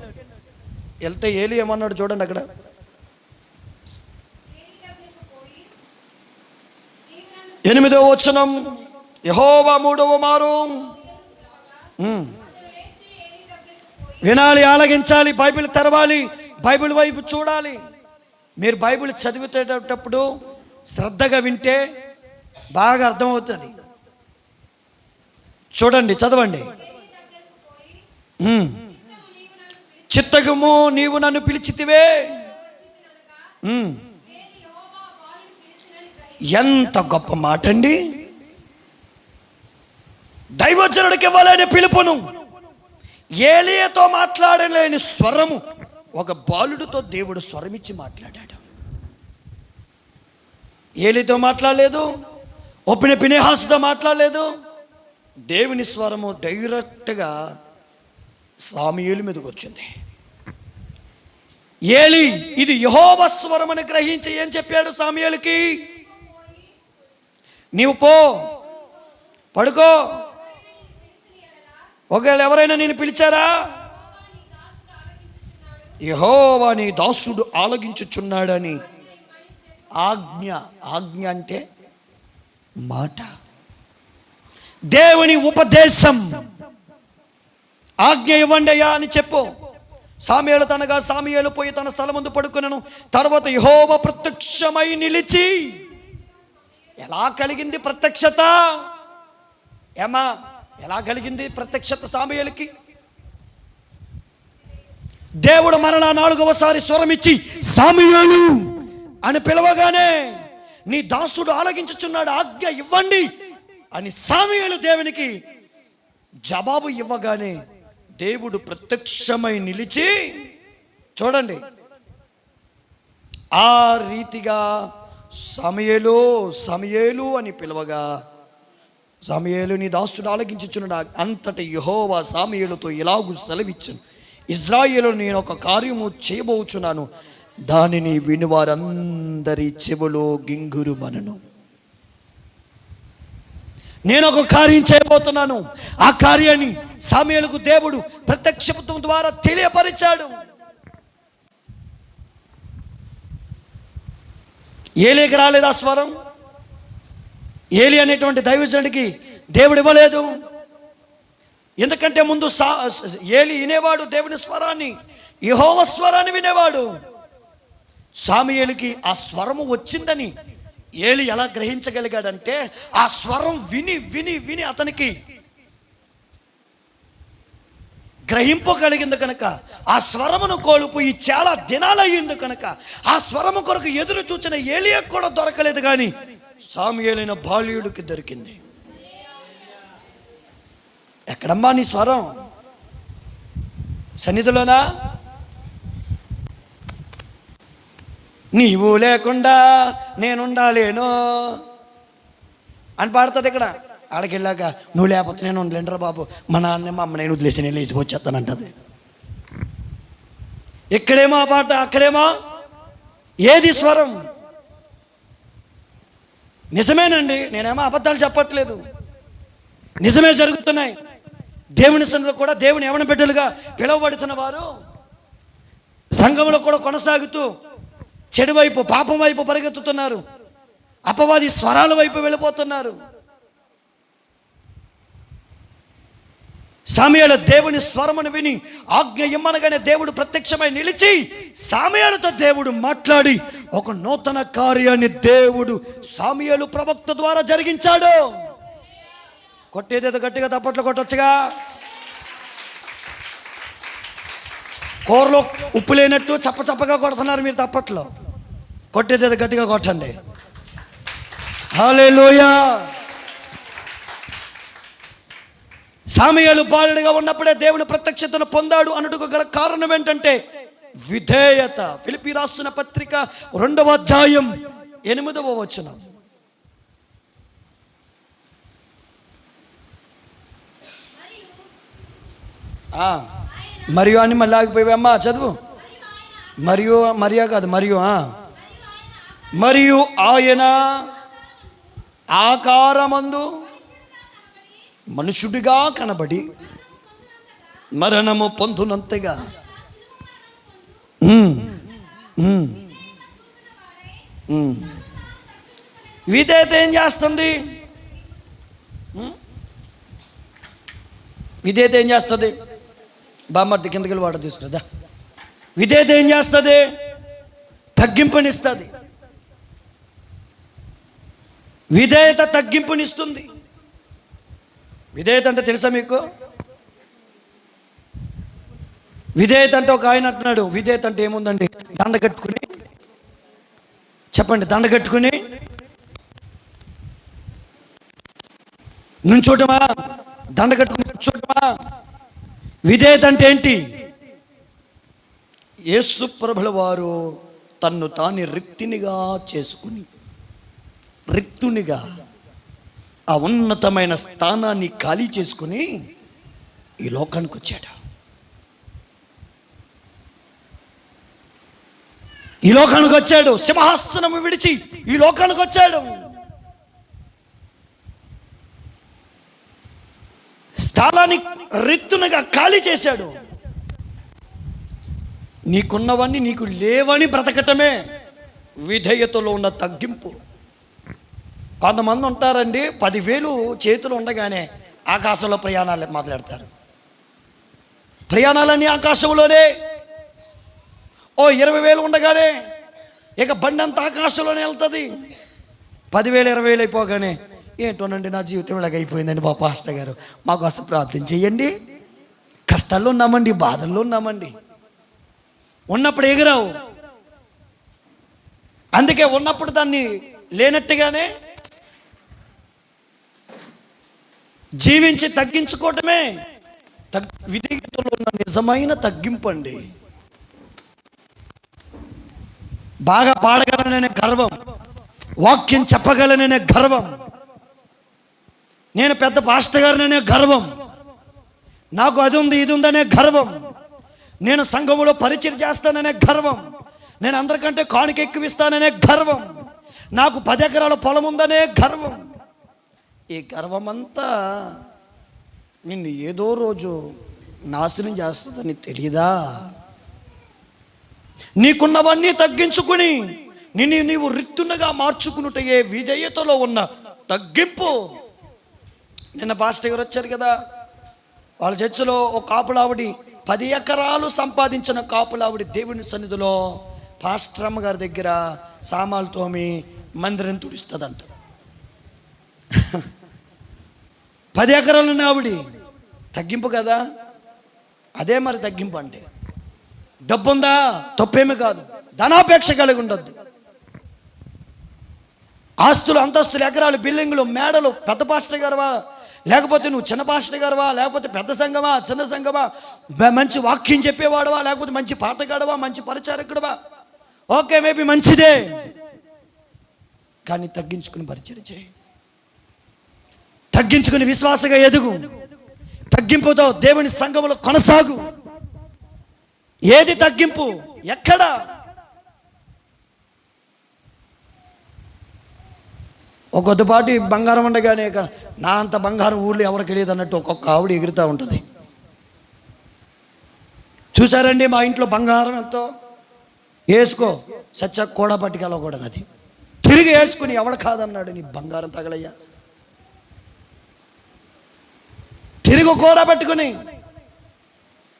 వెళ్తే ఏలి ఏమన్నాడు చూడండి అక్కడ. ఎనిమిదవ వచనం, యెహోవా 3వ మారు వినాలి, ఆలగించాలి, బైబిల్ తెరవాలి. బైబిల్ వైపు చూడాలి. మీరు బైబిల్ చదివేటప్పుడు శ్రద్ధగా వింటే బాగా అర్థమవుతుంది. చూడండి, చదవండి. చిత్తగము నీవు నన్ను పిలిచితివే. ఎంత గొప్ప మాట అండి. దైవజనుడికి ఇవ్వాలనే పిలుపును, ఏలియాతో మాట్లాడలేని స్వరము ఒక బాలుడితో దేవుడు స్వరమిచ్చి మాట్లాడాడు. ఏలితో మాట్లాడలేదు, ఒప్పిన ఫినెహాసుతో మాట్లాడలేదు. దేవుని స్వరము డైరెక్ట్గా సాముయేలు మీదకి వచ్చింది. ఏలి ఇది యెహోవా స్వరం అని గ్రహించి ఏం చెప్పాడు సాముయేలుకి? నీవు పో, పడుకో. ఒకవేళ ఎవరైనా నేను పిలిచారా? యెహోవా నీ దాసుడు ఆలకించుచున్నాడని ఆజ్ఞ. ఆజ్ఞ అంటే మాట, దేవుని ఉపదేశం. ఆజ్ఞ ఇవ్వండి అయ్యా అని చెప్పు. సాముయేలు పోయి తన స్థలం ముందు పడుకున్నాను. తర్వాత యెహోవా ప్రత్యక్షమై నిలిచి. ఎలా కలిగింది ప్రత్యక్షత? ఏమా ఎలా కలిగింది ప్రత్యక్షత సాముయేలుకి? దేవుడు మరలా 4వసారి స్వరమిచ్చి సాముయేలు అని పిలవగానే నీ దాసుడు ఆలకించుచున్నాడు, ఆజ్ఞ ఇవ్వండి అని సాముయేలు దేవునికి జవాబు ఇవ్వగానే దేవుడు ప్రత్యక్షమై నిలిచి, చూడండి, ఆ రీతిగా సమూయేలు సమూయేలు అని పిలవగా సమూయేలు నీ దాసుడు ఆలకించుచున్నాడు. అంతటి యెహోవా సమూయేలుతో ఇలాగు సెలవిచ్చాను, ఇశ్రాయేలు నేను ఒక కార్యము చేయబోచున్నాను, దానిని వినువారందరి చెవులో గింగురుమనను. నేను ఒక కార్యం చేయబోతున్నాను. ఆ కార్యాన్ని సమూయేలుకు దేవుడు ప్రత్యక్షత్వం ద్వారా తెలియపరిచాడు. ఏలీకి రాలేదు ఆ స్వరం. ఏలీ అనేటువంటి దైవజనుడికి దేవుడు ఇవ్వలేదు. ఎందుకంటే ముందు ఏలీ వినేవాడు దేవుని స్వరాన్ని, యెహోవా స్వరాన్ని వినేవాడు. సమూయేలుకి ఆ స్వరము వచ్చిందని ఏలీ ఎలా గ్రహించగలిగాడంటే, ఆ స్వరం విని విని విని అతనికి గ్రహింపగలిగింది కనుక ఆ స్వరమును కోల్పోయి చాలా దినాలయ్యింది కనుక ఆ స్వరము కొరకు ఎదురు చూచిన ఏలీయాకు కూడా దొరకలేదు, కానీ సమూయేలైన బాల్యుడికి దొరికింది. ఎక్కడమ్మా నీ స్వరం? సన్నిధిలోనా? నీవు లేకుండా నేనుండాలేను అని పాడుతుంది ఇక్కడ. ఆడికి వెళ్ళాక నువ్వు లేకపోతే నేను ఉండలేనురా బాబు, మా నాన్న మా అమ్మ నేను వదిలేసి నేను లేచిపోచ్చేస్తానంటది. ఇక్కడేమో ఆ పాట, అక్కడేమో ఏది స్వరం? నిజమేనండి, నేనేమో అబద్ధాలు చెప్పట్లేదు, నిజమే జరుగుతున్నాయి. దేవుని సన్నిధిలో కూడా దేవుని యవన బిడ్డలుగా పిలువబడుతున్న వారు సంఘంలో కూడా కొనసాగుతూ చెడు వైపు, పాపం వైపు పరిగెత్తుతున్నారు. అపవాది స్వరాల వైపు వెళ్ళిపోతున్నారు. సమూయేలు దేవుని స్వరమును విని ఆజ్ఞ ఇమ్మనగానే దేవుడు ప్రత్యక్షమై నిలిచి సమూయేలుతో దేవుడు మాట్లాడి ఒక నూతన కార్యాన్ని దేవుడు సమూయేలు ప్రవక్త ద్వారా జరిగించాడు. కొట్టేదేదో గట్టిగా తప్పట్లు కొట్టొచ్చుగా. కూరలో ఉప్పు లేనట్టు చప్పచప్పగా కొడుతున్నారు మీరు తప్పట్లో. కొట్టేదేదో గట్టిగా కొట్టండి. హల్లెలూయా. సమూయేలు బాలుడిగా ఉన్నప్పుడే దేవుని ప్రత్యక్షతను పొందాడు అనుటకు గల కారణం ఏంటంటే విధేయత. ఫిలిప్పీ రాసిన పత్రిక 2వ అధ్యాయం 8వ వచనం. మరియు అని మళ్ళీ ఆగిపోయావమ్మా, చదువు. మరియా కాదు, మరియు ఆయన ఆకారమందు మనుషుడిగా కనబడి మరణము పొందునంతగా. విధేయత ఏం చేస్తుంది? విధేయత ఏం చేస్తుంది? బామ్మర్ది కిందకి వెళ్ళి వాటర్ తీసుకురా. విధేయత ఏం చేస్తుంది? తగ్గింపునిస్తుంది. విధేయత తగ్గింపునిస్తుంది. విధేయత అంటే తెలుసా మీకు? విధేయత అంటే ఒక ఆయన అంటున్నాడు, విధేయత అంటే ఏముందండి? దండ కట్టుకుని, చెప్పండి, దండ కట్టుకుని నుంచోటమా? దండ కట్టుకుని నుంచోటమా? విధేయత అంటే ఏంటి? యేసు ప్రభుల వారు తన్ను తాను రిక్తునిగా చేసుకుని, రిక్తునిగా ఆ ఉన్నతమైన స్థానాన్ని ఖాళీ చేసుకుని ఈ లోకానికి వచ్చాడు. ఈ లోకానికి వచ్చాడు. సింహాసనం విడిచి ఈ లోకానికి వచ్చాడు. స్థలాన్ని రిక్తునిగా ఖాళీ చేశాడు. నీకున్నవన్నీ నీకు లేవని బ్రతకటమే విధేయతలో ఉన్న తగ్గింపు. కొంతమంది ఉంటారండి, 10,000 చేతులు ఉండగానే ఆకాశంలో ప్రయాణాలు మాట్లాడతారు. ప్రయాణాలన్నీ ఆకాశంలోనే. 20,000 ఉండగానే ఇక బండి అంతా ఆకాశంలోనే వెళ్తుంది. 10,000 20,000 అయిపోగానే, ఏంటోనండి నా జీవితం ఇలాగ అయిపోయిందండి బాబు పాస్టర్ గారు, మాకు అసలు ప్రార్థన చెయ్యండి, కష్టాల్లో ఉన్నామండి, బాధల్లో ఉన్నామండి. ఉన్నప్పుడు ఎగురావు, అందుకే ఉన్నప్పుడు దాన్ని లేనట్టుగానే జీవించి తగ్గించుకోవటమే విధేయతలో ఉన్న నిజమైన తగ్గింపు అండి. బాగా పాడగలననే గర్వం, వాక్యం చెప్పగలననే గర్వం, నేను పెద్ద పాస్టర్ గారిననే గర్వం, నాకు అది ఉంది ఇది ఉందనే గర్వం, నేను సంఘములో పరిచయం చేస్తాననే గర్వం, నేను అందరికంటే కానుక ఎక్కువ ఇస్తాననే గర్వం, నాకు 10 ఎకరాల పొలం ఉందనే గర్వం. ఈ గర్వం అంతా నిన్ను ఏదో రోజు నాశనం చేస్తుందని తెలియదా? నీకున్నవన్నీ తగ్గించుకుని నీవు రిక్తునిగా మార్చుకున్నట్టే విధేయతలో ఉన్న తగ్గింపు. నిన్న పాస్టర్ గారు వచ్చారు కదా, వాళ్ళ చర్చిలో ఒక కాపులావిడి 10 ఎకరాలు సంపాదించిన కాపులావిడి దేవుని సన్నిధిలో పాస్టర్ అమ్మ గారి దగ్గర సామాన్లు తోమి మందిరం తుడుస్తుందంట. 10 ఎకరాలు ఉన్న ఆవిడి తగ్గింపు కదా. అదే మరి తగ్గింపు అంటే. డబ్బుందా? తప్పేమీ కాదు. ధనాపేక్ష కలిగి ఉండద్దు. ఆస్తులు, అంతస్తులు, ఎకరాలు, బిల్డింగులు, మేడలు, పెద్ద పాస్టర్ గారువా, లేకపోతే నువ్వు చిన్న పాస్టర్ గారువా, లేకపోతే పెద్ద సంఘమా, చిన్న సంఘమా, మంచి వాక్యం చెప్పేవాడువా, లేకపోతే మంచి పాటగాడువా, మంచి పరిచారకుడువా, ఓకే, మేబీ మంచిదే, కానీ తగ్గించుకుని పరిచయం చేయి. తగ్గించుకుని విశ్వాసగా ఎదుగు. తగ్గింపుతో దేవుని సంఘములో కొనసాగు. ఏది తగ్గింపు? ఎక్కడ? ఒక కొద్దిపాటి బంగారం ఉండగానే నా అంత బంగారం ఊళ్ళో ఎవరికి తెలియదు అన్నట్టు ఒక్కొక్క ఆవిడ ఎగురుతూ ఉంటుంది. చూసారండి మా ఇంట్లో బంగారం ఎంతో, వేసుకో సచ్చ కూడా పట్టుకెళ్ళ కూడా నది తిరిగి వేసుకుని ఎవడు కాదన్నాడు, నీ బంగారం తగలయ్యా, తిరిగి కూడా పట్టుకుని.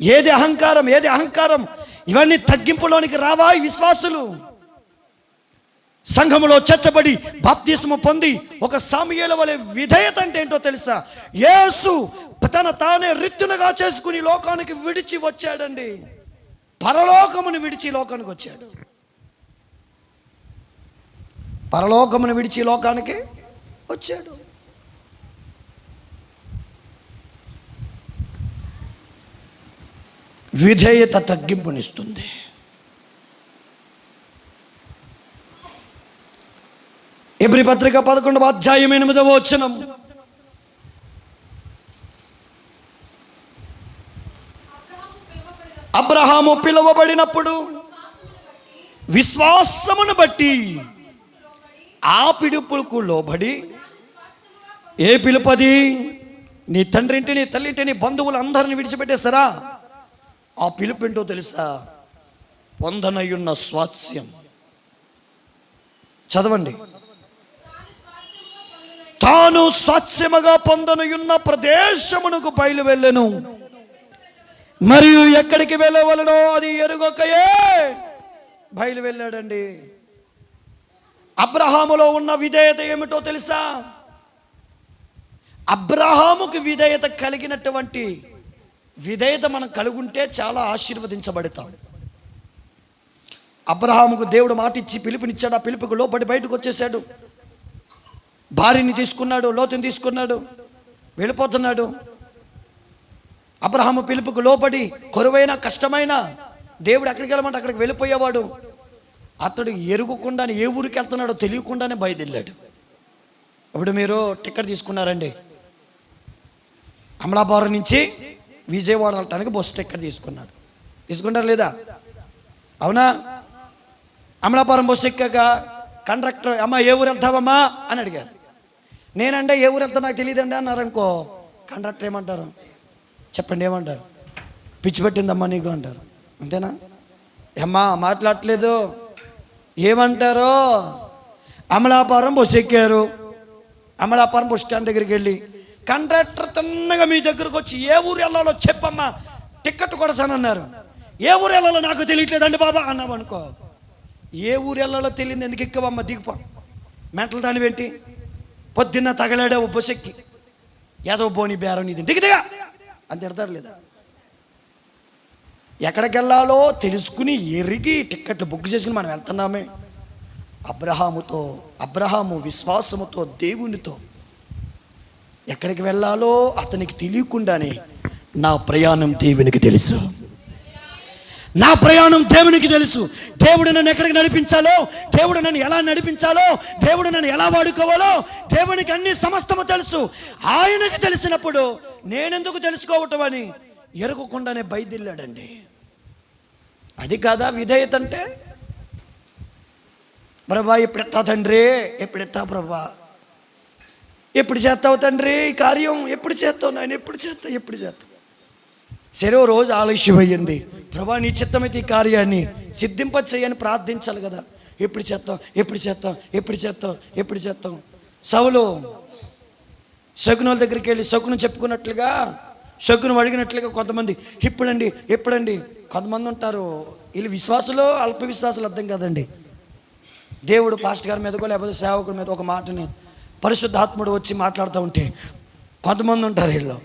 ఏది అహంకారం? ఏది అహంకారం? ఇవన్నీ తగ్గింపులోనికి రావా ఈ విశ్వాసులు? సంఘములో చచ్చబడి బాప్తిస్మ పొంది ఒక సాముయేలు వలె విధేయత అంటే ఏంటో తెలుసా? యేసు తన తానే రిక్తునిగా చేసుకుని లోకానికి విడిచి వచ్చాడండి. పరలోకమును విడిచి లోకానికి వచ్చాడు. పరలోకమును విడిచి లోకానికి వచ్చాడు. విధేయత తగ్గింపునిస్తుంది. ఎబ్రీ పత్రిక 11వ అధ్యాయం 8వ వచనం, అబ్రహాము పిలువబడినప్పుడు విశ్వాసమును బట్టి ఆ పిలుపుకు లోబడి. ఏ పిలుపది? నీ తండ్రింటిని, తల్లింటిని, బంధువులు అందరిని విడిచిపెట్టేస్తారా? ఆ పిలుపు ఏంటో తెలుసా? పొందనయున్న స్వాస్యం. చదవండి. తాను స్వాస్యముగా పొందనయున్న ప్రదేశమునకు బయలు వెళ్ళెను. మరియు ఎక్కడికి వెళ్ళవలనో అది ఎరుగకయే బయలు వెళ్ళాడండి. అబ్రహాములో ఉన్న విధేయత ఏమిటో తెలుసా? అబ్రహాముకి విధేయత కలిగినటువంటి విధేయత మనం కలుగుంటే చాలా ఆశీర్వదించబడతాం. అబ్రహాముకు దేవుడు మాట ఇచ్చి పిలుపునిచ్చాడు. ఆ పిలుపుకు లోబడి బయటకు వచ్చేసాడు. భార్యని తీసుకున్నాడు, లోతుని తీసుకున్నాడు, వెళ్ళిపోతున్నాడు. అబ్రహాము పిలుపుకు లోబడి కొరువైన కష్టమైన దేవుడు ఎక్కడికి వెళ్ళమంటే అక్కడికి వెళ్ళిపోయేవాడు. అతడు ఎరుగుకుండానే ఏ ఊరికి వెళ్తున్నాడో తెలియకుండానే బయలుదేరాడు. ఇప్పుడు మీరు టికెట్ తీసుకున్నారండి, అమలాపురం నుంచి విజయవాడ వెళ్ళటానికి బస్సు టికెట్ తీసుకున్నారు లేదా? అవునా? అమలాపురం బస్సు ఎక్కాక కండక్టర్ అమ్మ ఏ ఊరు వెళ్తావమ్మా అని అడిగారు. నేనంటే ఏ ఊరు వెళ్తా నాకు తెలియదండి అన్నారు అనుకో, కండక్టర్ ఏమంటారు చెప్పండి, ఏమంటారు? పిచ్చి పెట్టిందమ్మా నీకు అంటారు. అంతేనా? అమ్మా మాట్లాడట్లేదు ఏమంటారో? అమలాపురం బస్సు ఎక్కారు. అమలాపురం బస్ స్టాండ్ దగ్గరికి వెళ్ళి కండక్టర్ తిన్నగా మీ దగ్గరకు వచ్చి ఏ ఊరు వెళ్ళాలో చెప్పమ్మా టికెట్ కొడతానన్నారు. ఏ ఊరు వెళ్ళాలో నాకు తెలియట్లేదండి బాబా అన్నామనుకో, ఏ ఊరు వెళ్ళాలో తెలియదు ఎందుకు ఎక్కవమ్మ దిగుపా మెంటలు దానివేంటి, పొద్దున్న తగలాడావు బస్సు ఎక్కి ఏదో బోని బేరం ఇది దిగదిగా అని తిడతారు లేదా? ఎక్కడికి వెళ్ళాలో తెలుసుకుని ఎరిగి టిక్కెట్లు బుక్ చేసుకుని మనం వెళ్తున్నామే. అబ్రహాము విశ్వాసముతో దేవునితో ఎక్కడికి వెళ్ళాలో అతనికి తెలియకుండానే నా ప్రయాణం దేవునికి తెలుసు, నా ప్రయాణం దేవునికి తెలుసు. దేవుడు నన్ను ఎక్కడికి నడిపించాలో, దేవుడు నన్ను ఎలా నడిపించాలో, దేవుడు నన్ను ఎలా వాడుకోవాలో దేవునికి అన్ని సమస్తము తెలుసు. ఆయనకు తెలిసినప్పుడు నేనెందుకు తెలుసుకోవటం అని ఎరగకుండానే బయలుదేరాడండి. అది కాదా విధేయత అంటే? ప్రభా ఎప్పుడెత్తా తండ్రి, ఎప్పుడెత్తా ప్రభా, ఎప్పుడు చేస్తావు తండ్రి ఈ కార్యం, ఎప్పుడు చేస్తావు నాయన, ఎప్పుడు చేస్తావు. సరే ఓ రోజు ఆలస్యం అయ్యింది, ప్రభా నీ చిత్తమైతే ఈ కార్యాన్ని సిద్ధింప చేయని ప్రార్థించాలి కదా. ఎప్పుడు చేస్తాం. సౌలు శకునుల దగ్గరికి వెళ్ళి శకును చెప్పుకున్నట్లుగా, శకును అడిగినట్లుగా కొంతమంది ఎప్పుడండి కొంతమంది ఉంటారు. వీళ్ళు విశ్వాసులు అల్ప విశ్వాసులు అర్థం కదండి. దేవుడు పాస్టర్ గారి మీదకో లేకపోతే సేవకుల మీద ఒక మాటని పరిశుద్ధాత్ముడు వచ్చి మాట్లాడుతూ ఉంటే కొంతమంది ఉంటారు వీళ్ళు,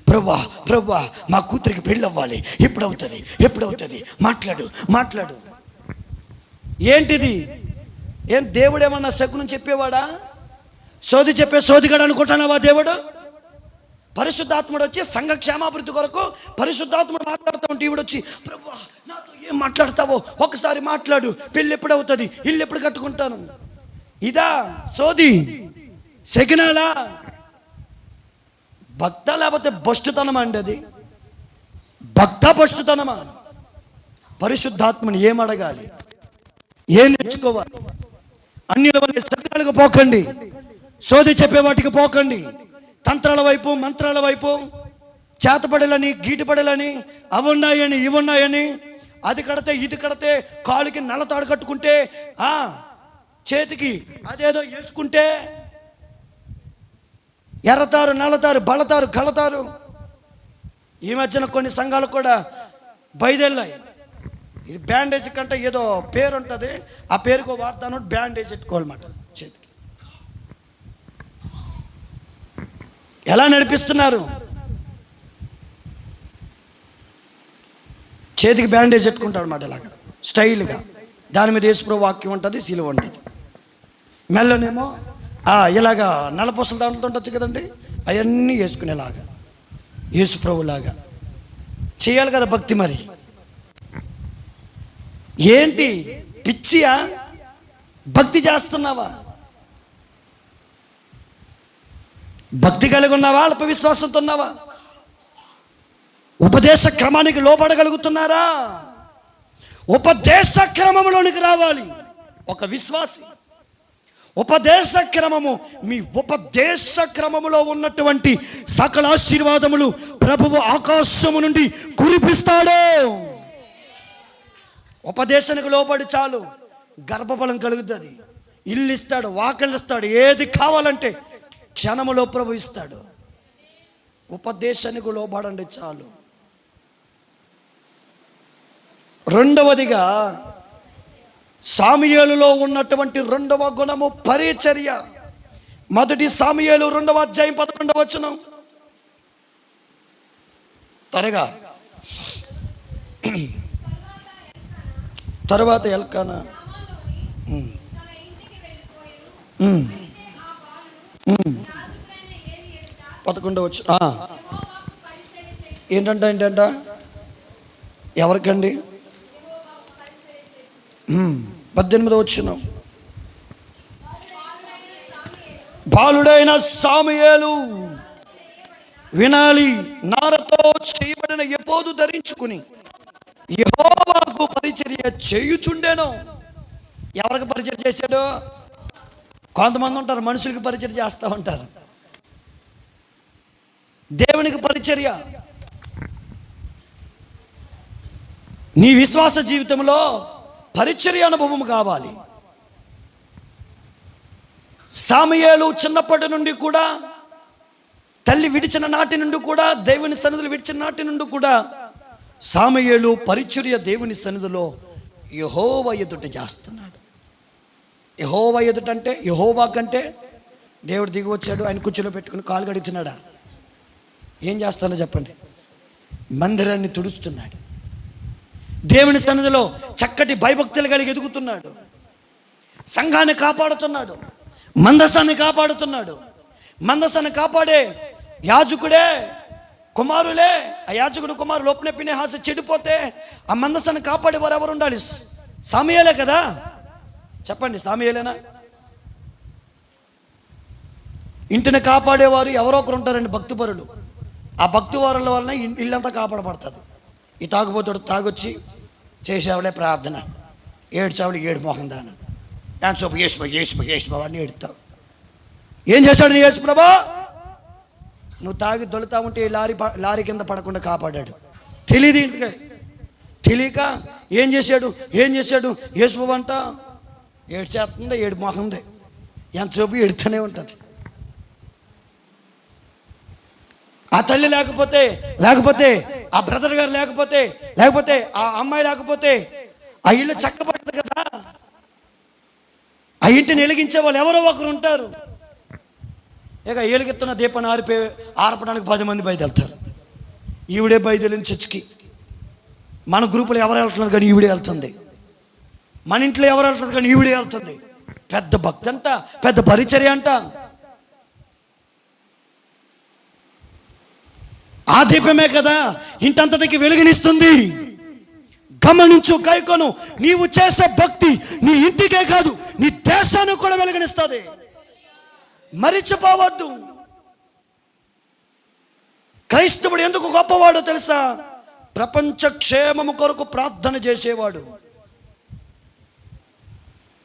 ప్రభా మా కూతురికి పెళ్ళి అవ్వాలి, ఎప్పుడవుతుంది మాట్లాడు. ఏంటిది? ఏం దేవుడు ఏమన్నా శకునం చెప్పేవాడా? చెప్పే సోదిగాడు అనుకుంటున్నావా? దేవుడు పరిశుద్ధాత్ముడు వచ్చి సంఘ క్షేమాభివృద్ధి కొరకు పరిశుద్ధాత్ముడు మాట్లాడుతూ ఉంటే ఈవిడ వచ్చి ప్రభా నాతో ఏం మాట్లాడతావో ఒకసారి మాట్లాడు, పెళ్ళి ఎప్పుడు అవుతుంది, ఇల్లు ఎప్పుడు కట్టుకుంటాను. ఇదా సోది? శకునాలా? భక్త లేకపోతే బొష్టుతనమా అండి? అది భక్త బొష్టుతనమా? పరిశుద్ధాత్మని ఏం అడగాలి, ఏం నేర్చుకోవాలి? అన్ని సకాలకు పోకండి, సోది చెప్పే వాటికి పోకండి. తంత్రాల వైపు మంత్రాల వైపు చేతపడలని గీటుపడలని అవున్నాయని ఇవున్నాయని అది కడితే ఇది కడితే కాలుకి నల్లతాడు కట్టుకుంటే చేతికి అదేదో వేసుకుంటే ఎర్రతారు నల్లతారు బలతారు కలతారు. ఈ మధ్యన కొన్ని సంఘాలు కూడా బయలుదేరాయి. ఇది బ్యాండేజ్ కంటే ఏదో పేరు ఉంటుంది, ఆ పేరుకో వాడతాను బ్యాండేజ్ పెట్టుకోవాలన్నమాట చేతికి. ఎలా నడిపిస్తున్నారు? చేతికి బ్యాండేజ్ పెట్టుకుంటాడు అన్నమాట ఇలాగా స్టైల్గా. దాని మీద యేసుప్రభు వాక్యం ఉంటుంది, శిలువ ఉంటుంది. మెల్లనేమో ఇలాగా నల్లపూసల దాంట్లో ఉండొచ్చు కదండి, అవన్నీ వేసుకునేలాగా యేసుప్రభులాగా చేయాలి కదా భక్తి. మరి ఏంటి పిచ్చియా? భక్తి చేస్తున్నావా? భక్తి కలిగి ఉన్నావా? అల్ప విశ్వాసంతో ఉన్నావా? ఉపదేశ క్రమానికి లోపడగలుగుతున్నారా? ఉపదేశ క్రమంలోనికి రావాలి ఒక విశ్వాసి. ఉపదేశ క్రమము, మీ ఉపదేశ క్రమములో ఉన్నటువంటి సకల ఆశీర్వాదములు ప్రభువు ఆకాశము నుండి కురిపిస్తాడు. ఉపదేశానికి లోబడి చాలు, గర్భఫలం కలుగుతుంది, ఇల్లు ఇస్తాడు, వాకలు ఇస్తాడు, ఏది కావాలంటే క్షణములో ప్రభు ఇస్తాడు. ఉపదేశానికి లోబడండి చాలు. రెండవదిగా సాముయేలులో ఉన్నటువంటి రెండవ గుణము పరిచర్య. మొదటి సాముయేలు 2వ అధ్యాయం 11వ వచనం. త్వరగా. తర్వాత ఎల్కానా పదకొండవచ్చు. ఏంటంట ఎవరికండి? 18వ వచనం. బాలుడైన సాముయేలు వినాలి, నారతో చేయబడిన ఎపోదు ధరించుకుని యెహోవాకు పరిచర్య చేయుచుండెను. ఎవరికి పరిచర్య చేశాడు? కొంతమంది ఉంటారు మనుషులకి పరిచర్య చేస్తూ ఉంటారు. దేవునికి పరిచర్య. నీ విశ్వాస జీవితంలో పరిచర్య అనుభవం కావాలి. సాముయేలు చిన్నప్పటి నుండి కూడా, తల్లి విడిచిన నాటి నుండి కూడా, దేవుని సన్నిధిలో విడిచిన నాటి నుండి కూడా సాముయేలు పరిచర్య దేవుని సన్నిధిలో యెహోవా ఎదుట చేస్తున్నాడు. యెహోవా ఎదుట అంటే యెహోవా కంటే దేవుడు దిగి వచ్చాడు, ఆయన కుర్చీలో పెట్టుకుని కాలు కడుగుతున్నాడా? ఏం చేస్తానో చెప్పండి? మందిరాన్ని తుడుస్తున్నాడు. దేవుని సన్నిధిలో చక్కటి భయభక్తులు కలిగి ఎదుగుతున్నాడు. సంఘాన్ని కాపాడుతున్నాడు, మందసాన్ని కాపాడుతున్నాడు. మందసాన్ని కాపాడే యాజకుడే కుమారులే. ఆ యాజకుడు కుమారులు లోపనే ఫినెహాసు చెడిపోతే ఆ మందసాన్ని కాపాడేవారు ఎవరు ఉండాలి? సాముయేలే కదా. చెప్పండి, సాముయేలేనా? ఇంటిని కాపాడేవారు ఎవరో ఒకరు ఉంటారండి, భక్తిపరులు. ఆ భక్తివారుల వలన ఇల్లంతా కాపాడబడుతుంది. ఈ తాగుబోతుడు తాగొచ్చి చేసేవాళ్ళే ప్రార్థన, ఏడ్చేవాళ్ళు ఏడు మోహం దాన దాని చూపు యేసుప్రభు అని ఏడుతావు. ఏం చేశాడు నీ యేసుప్రభా? నువ్వు తాగి దొలుతా ఉంటే లారీ కింద పడకుండా కాపాడాడు. తెలియదు, ఇంటికి తెలియక ఏం చేశాడు యేసుప్రభు అంట ఏడ్చేస్తుంది, ఏడు మోహంది, ఎంతసేపు ఏడుతూనే ఉంటుంది. ఆ తల్లి లేకపోతే ఆ బ్రదర్ గారు లేకపోతే ఆ అమ్మాయి లేకపోతే ఆ ఇల్లు చక్కబడుతుంది కదా. ఆ ఇంటిని వెలిగించే వాళ్ళు ఎవరో ఒకరు ఉంటారు. ఇక ఏలుగెత్తున్న దీపాన్ని ఆర్పడానికి 10 మంది బయలుదేరుతారు. ఈవిడే బయలుదేరింది చర్చికి. మన గ్రూపులో ఎవరు వెళ్తున్నారు కానీ ఈవిడే వెళ్తుంది. మన ఇంట్లో ఎవరు వెళ్తుంది కానీ ఈవిడే వెళ్తుంది. పెద్ద భక్తి అంట, పెద్ద పరిచర్య అంట. ఆ దీపమే కదా ఇంటంతటికి వెలుగునిస్తుంది. గమనించు, కైకొను. నీవు చేసే భక్తి నీ ఇంటికే కాదు, నీ దేశానికి కూడా వెలుగునిస్తుంది. మరిచిపోవద్దు. క్రైస్తవుడు ఎందుకు గొప్పవాడో తెలుసా? ప్రపంచ క్షేమము కొరకు ప్రార్థన చేసేవాడు.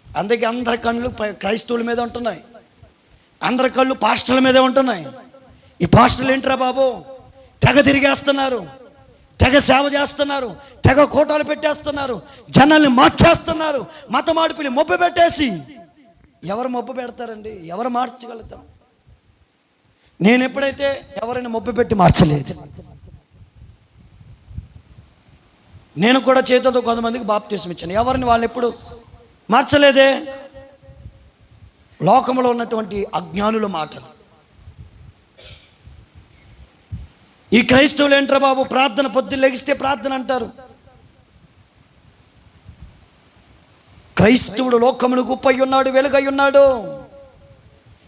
అందుకే అందరి కళ్ళు క్రైస్తవుల మీద ఉంటున్నాయి, అందరి కళ్ళు పాస్టర్ల మీదే ఉంటున్నాయి. ఈ పాస్టర్లు ఏంట్రా బాబు, తెగ తిరిగేస్తున్నారు, తెగ సేవ చేస్తున్నారు, తెగ కోటాలు పెట్టేస్తున్నారు, జనాల్ని మార్చేస్తున్నారు. మత మార్పిడి మొబ్బు పెట్టేసి. ఎవరు మొబ్బు పెడతారండి? ఎవరు మార్చగలుగుతాం? నేను ఎప్పుడైతే ఎవరైనా మొబ్బు పెట్టి మార్చలేదు. నేను కూడా చేతులతో కొంతమందికి బాప్తిసం ఇచ్చాను. ఎవరిని వాళ్ళు ఎప్పుడు మార్చలేదే. లోకంలో ఉన్నటువంటి అజ్ఞానుల మాటలు. ఈ క్రైస్తవులు ఏంట్రా బాబు, ప్రార్థన పొద్దున్న లెగిస్తే ప్రార్థన అంటారు. క్రైస్తవుడు లోకమునకు ఉప్పై ఉన్నాడు, వెలుగై ఉన్నాడు.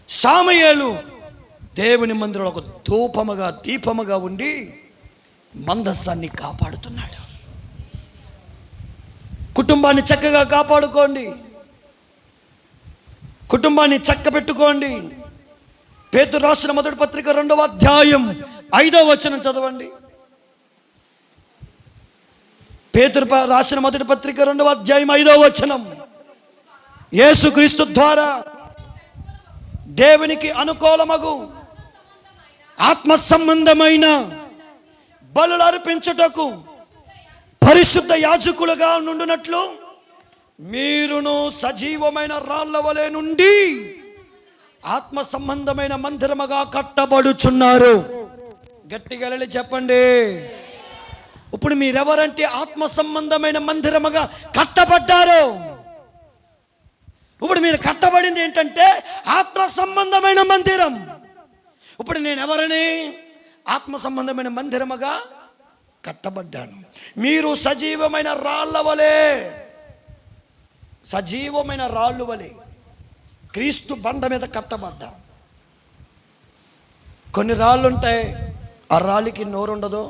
సాముయేలు దేవుని మందిరంలో ఒక దీపముగా ఉండి మందసాన్ని కాపాడుతున్నాడు. కుటుంబాన్ని చక్కగా కాపాడుకోండి, కుటుంబాన్ని చక్కబెట్టుకోండి. పేతురు రాసిన మొదటి పత్రిక 2వ అధ్యాయం 5వ వచనం చదవండి. పేతురు రాసిన మొదటి పత్రిక 2వ అధ్యాయం 5వ వచనం. యేసుక్రీస్తు ద్వారా దేవునికి అనుకూలమగు ఆత్మ సంబంధమైన బలులు అర్పించుటకు పరిశుద్ధ యాజకులుగా నుండునట్లు మీరును సజీవమైన రాళ్ల వలె నుండి ఆత్మ సంబంధమైన మందిరముగా కట్టబడుచున్నారు. గట్టిగా చెప్పండి. ఇప్పుడు మీరెవరంటే ఆత్మ సంబంధమైన మందిరముగా కట్టబడ్డారు. ఇప్పుడు మీరు కట్టబడింది ఏంటంటే ఆత్మ సంబంధమైన మందిరం. ఇప్పుడు నేను ఎవరని? ఆత్మ సంబంధమైన మందిరముగా కట్టబడ్డాను. మీరు సజీవమైన రాళ్ళ వలె, సజీవమైన రాళ్ళు వలె క్రీస్తు బండ మీద కట్టబడ్డా. కొన్ని రాళ్ళు ఉంటాయి, ఆ రాళ్ళకి నోరు ఉండదు,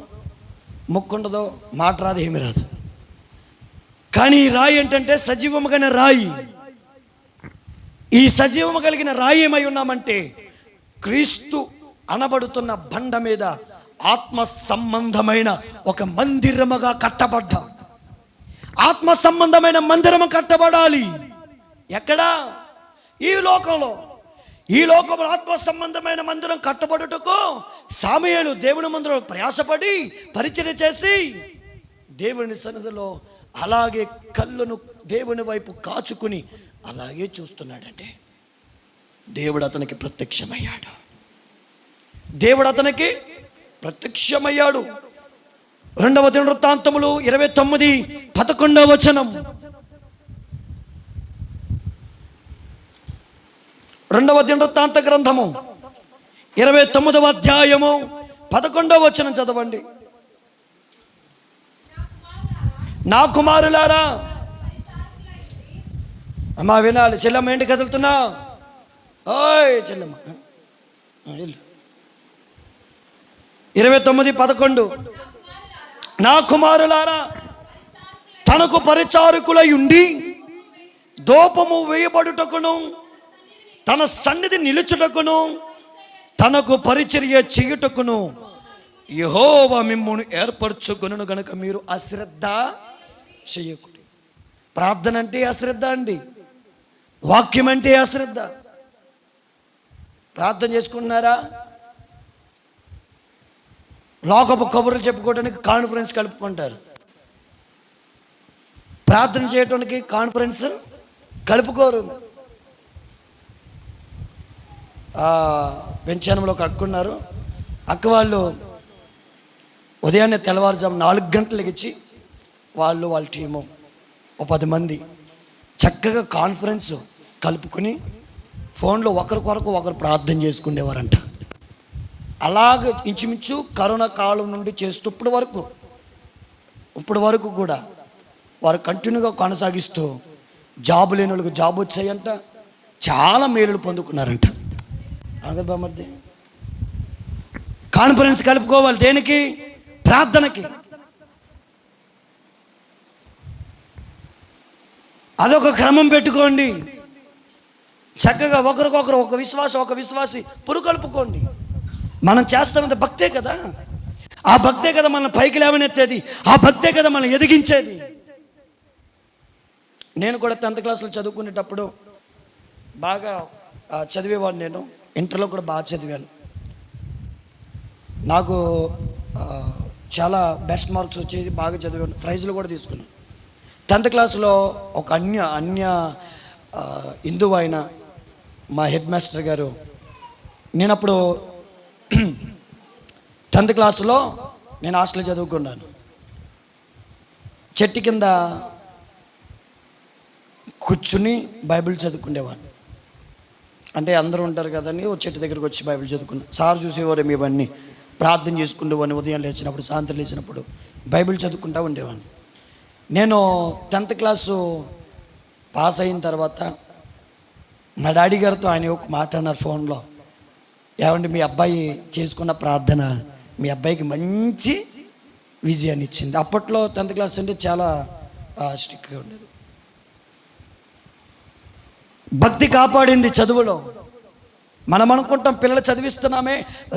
ముక్కు ఉండదు, మాట రాదు, ఏమి రాదు. కానీ ఈ రాయి ఏంటంటే సజీవముగా రాయి. ఈ సజీవము కలిగిన రాయి ఏమై ఉన్నామంటే క్రీస్తు అనబడుతున్న బండ మీద ఆత్మ సంబంధమైన ఒక మందిరముగా కట్టబడ్డా. ఆత్మ సంబంధమైన మందిరము కట్టబడాలి. ఎక్కడా? ఈ లోకంలో. ఈ లోకంలో ఆత్మ సంబంధమైన మందిరం కట్టబడుటకు సాముయేలు దేవుని మందిరం ప్రయాసపడి పరిచర్య చేసి దేవుని సన్నిధిలో అలాగే కళ్ళను దేవుని వైపు కాచుకుని అలాగే చూస్తున్నాడంటే దేవుడు అతనికి ప్రత్యక్షమయ్యాడు. దేవుడు అతనికి ప్రత్యక్షమయ్యాడు. 2వ దినవృత్తాంతములు 29:11 వచనం. 2వ దినవృత్తాంత గ్రంథము 29వ అధ్యాయము 11వ వచనం చదవండి. నా కుమారులారా, అమ్మా వినాలి. చెల్లమ్మ ఏంటి కదులుతున్నా? ఓయ్ చెల్లమ్మ, 29:11 నా కుమారులారా, తనకు పరిచారకులై ఉండి దూపము వేయబడుటకును తన సన్నిధి నిలుచుటకును తనకు పరిచర్య చేయుటకును యెహోవా మిమ్మును ఏర్పరచుకొనును గనుక మీరు అశ్రద్ధ చేయకూడదు. ప్రార్థన అంటే అశ్రద్ధ అండి. వాక్యం అంటే అశ్రద్ధ. ప్రార్థన చేసుకుంటున్నారా? లోకపు కబుర్లు చెప్పుకోవడానికి కాన్ఫరెన్స్ కలుపుకుంటారు. ప్రార్థన చేయడానికి కాన్ఫరెన్స్ కలుపుకోరు. పెంచానంలో ఒక అక్క ఉన్నారు. అక్క వాళ్ళు ఉదయాన్నే తెల్లవారుజాము 4 గంటలకు ఇచ్చి వాళ్ళ టీము 10 మంది చక్కగా కాన్ఫరెన్స్ కలుపుకొని ఫోన్లో ఒకరికొరకు ఒకరు ప్రార్థన చేసుకునేవారంట. అలాగ ఇంచుమించు కరోనా కాలం నుండి చేస్తూ ఇప్పుడు వరకు కూడా వారు కంటిన్యూగా కొనసాగిస్తూ జాబు లేని వాళ్ళకి జాబ్ వచ్చాయంట. చాలా మేలులు పొందుకున్నారంట. అనగా బామర్ది కాన్ఫరెన్స్ కలుపుకోవాలి. దేనికి? ప్రార్థనకి. అదొక క్రమం పెట్టుకోండి. చక్కగా ఒకరికొకరు ఒక విశ్వాసి పురుకలుపుకోండి. మనం చేస్తున్నది భక్తే కదా. ఆ భక్తే కదా మనల్ని పైకి లేవనెత్తేది. ఆ భక్తే కదా మనల్ని ఎదిగించేది. నేను కూడా 10th క్లాస్లో చదువుకునేటప్పుడు బాగా చదివేవాడు. నేను ఇంటర్లో కూడా బాగా చదివాను. నాకు చాలా బెస్ట్ మార్క్స్ వచ్చేది, బాగా చదివాను, ప్రైజ్లు కూడా తీసుకున్నాను. 10th క్లాస్లో ఒక అన్య హిందువు అయిన మా హెడ్ మాస్టర్ గారు, నేను అప్పుడు 10th క్లాసులో నేను హాస్టల్లో చదువుకున్నాను. చెట్టు కింద కూర్చుని బైబిల్ చదువుకునేవాడిని. అంటే అందరూ ఉంటారు కదని ఓ చెట్టు దగ్గరికి వచ్చి బైబిల్ చదువుకున్నాను. సార్ చూసేవారు ఇవన్నీ ప్రార్థన చేసుకుండేవాడిని. ఉదయం లేచినప్పుడు, సాయంత్రం లేచినప్పుడు బైబిల్ చదువుకుంటూ ఉండేవాడిని. నేను 10th క్లాసు పాస్ అయిన తర్వాత మా డాడీ గారితో ఆయన ఒక మాట అన్నారు ఫోన్లో. ఏమంటే మీ అబ్బాయి చేసుకున్న ప్రార్థన మీ అబ్బాయికి మంచి విజయాన్ని ఇచ్చింది. అప్పట్లో 10th క్లాస్ అంటే చాలా స్ట్రిక్ట్గా ఉండేది. భక్తి కాపాడింది చదువులో. మనం అనుకుంటాం పిల్లలు చదివిస్తున్నామే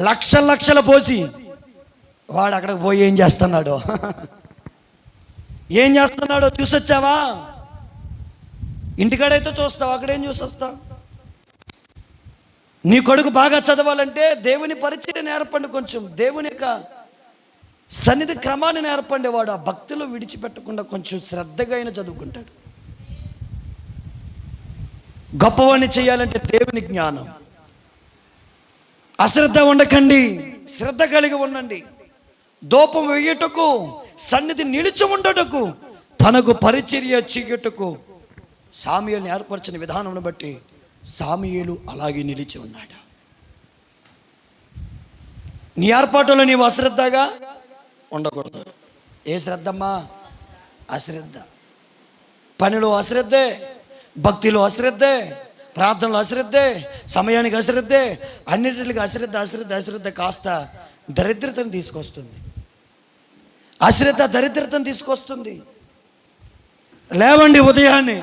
లక్షలు పోసి, వాడు అక్కడికి పోయి ఏం చేస్తున్నాడో చూసొచ్చావా? ఇంటికాడైతే చూస్తావు, అక్కడేం చూసొస్తావు? నీ కొడుకు బాగా చదవాలంటే దేవుని పరిచర్య నేర్పండి. కొంచెం దేవుని యొక్క సన్నిధి క్రమాన్ని నేర్పండి. వాడు ఆ భక్తిలో విడిచిపెట్టకుండా కొంచెం శ్రద్ధగా అయినా చదువుకుంటాడు. గొప్పవాడిని చేయాలంటే దేవుని జ్ఞానం. అశ్రద్ధ ఉండకండి, శ్రద్ధ కలిగి ఉండండి. దూపం వేయుటకు సన్నిధి నిలిచి ఉండటకు, తనకు పరిచర్య చీకటకు సాముయేలుని ఏర్పరిచిన విధానం బట్టి సాముయేలు అలాగే నిలిచి ఉన్నాడు. నీ ఏర్పాటులో నీవు అశ్రద్ధగా ఉండకూడదు. ఏ శ్రద్ధమ్మా? అశ్రద్ధ. పనిలో అశ్రద్ధే, భక్తిలో అశ్రద్ధే, ప్రార్థనలో అశ్రద్ధే, సమయానికి అశ్రద్ధే, అన్నిటికి అశ్రద్ధ కాస్త దరిద్రతను తీసుకొస్తుంది. అశ్రద్ధ దరిద్రతను తీసుకొస్తుంది. లేవండి, ఉదయాన్నే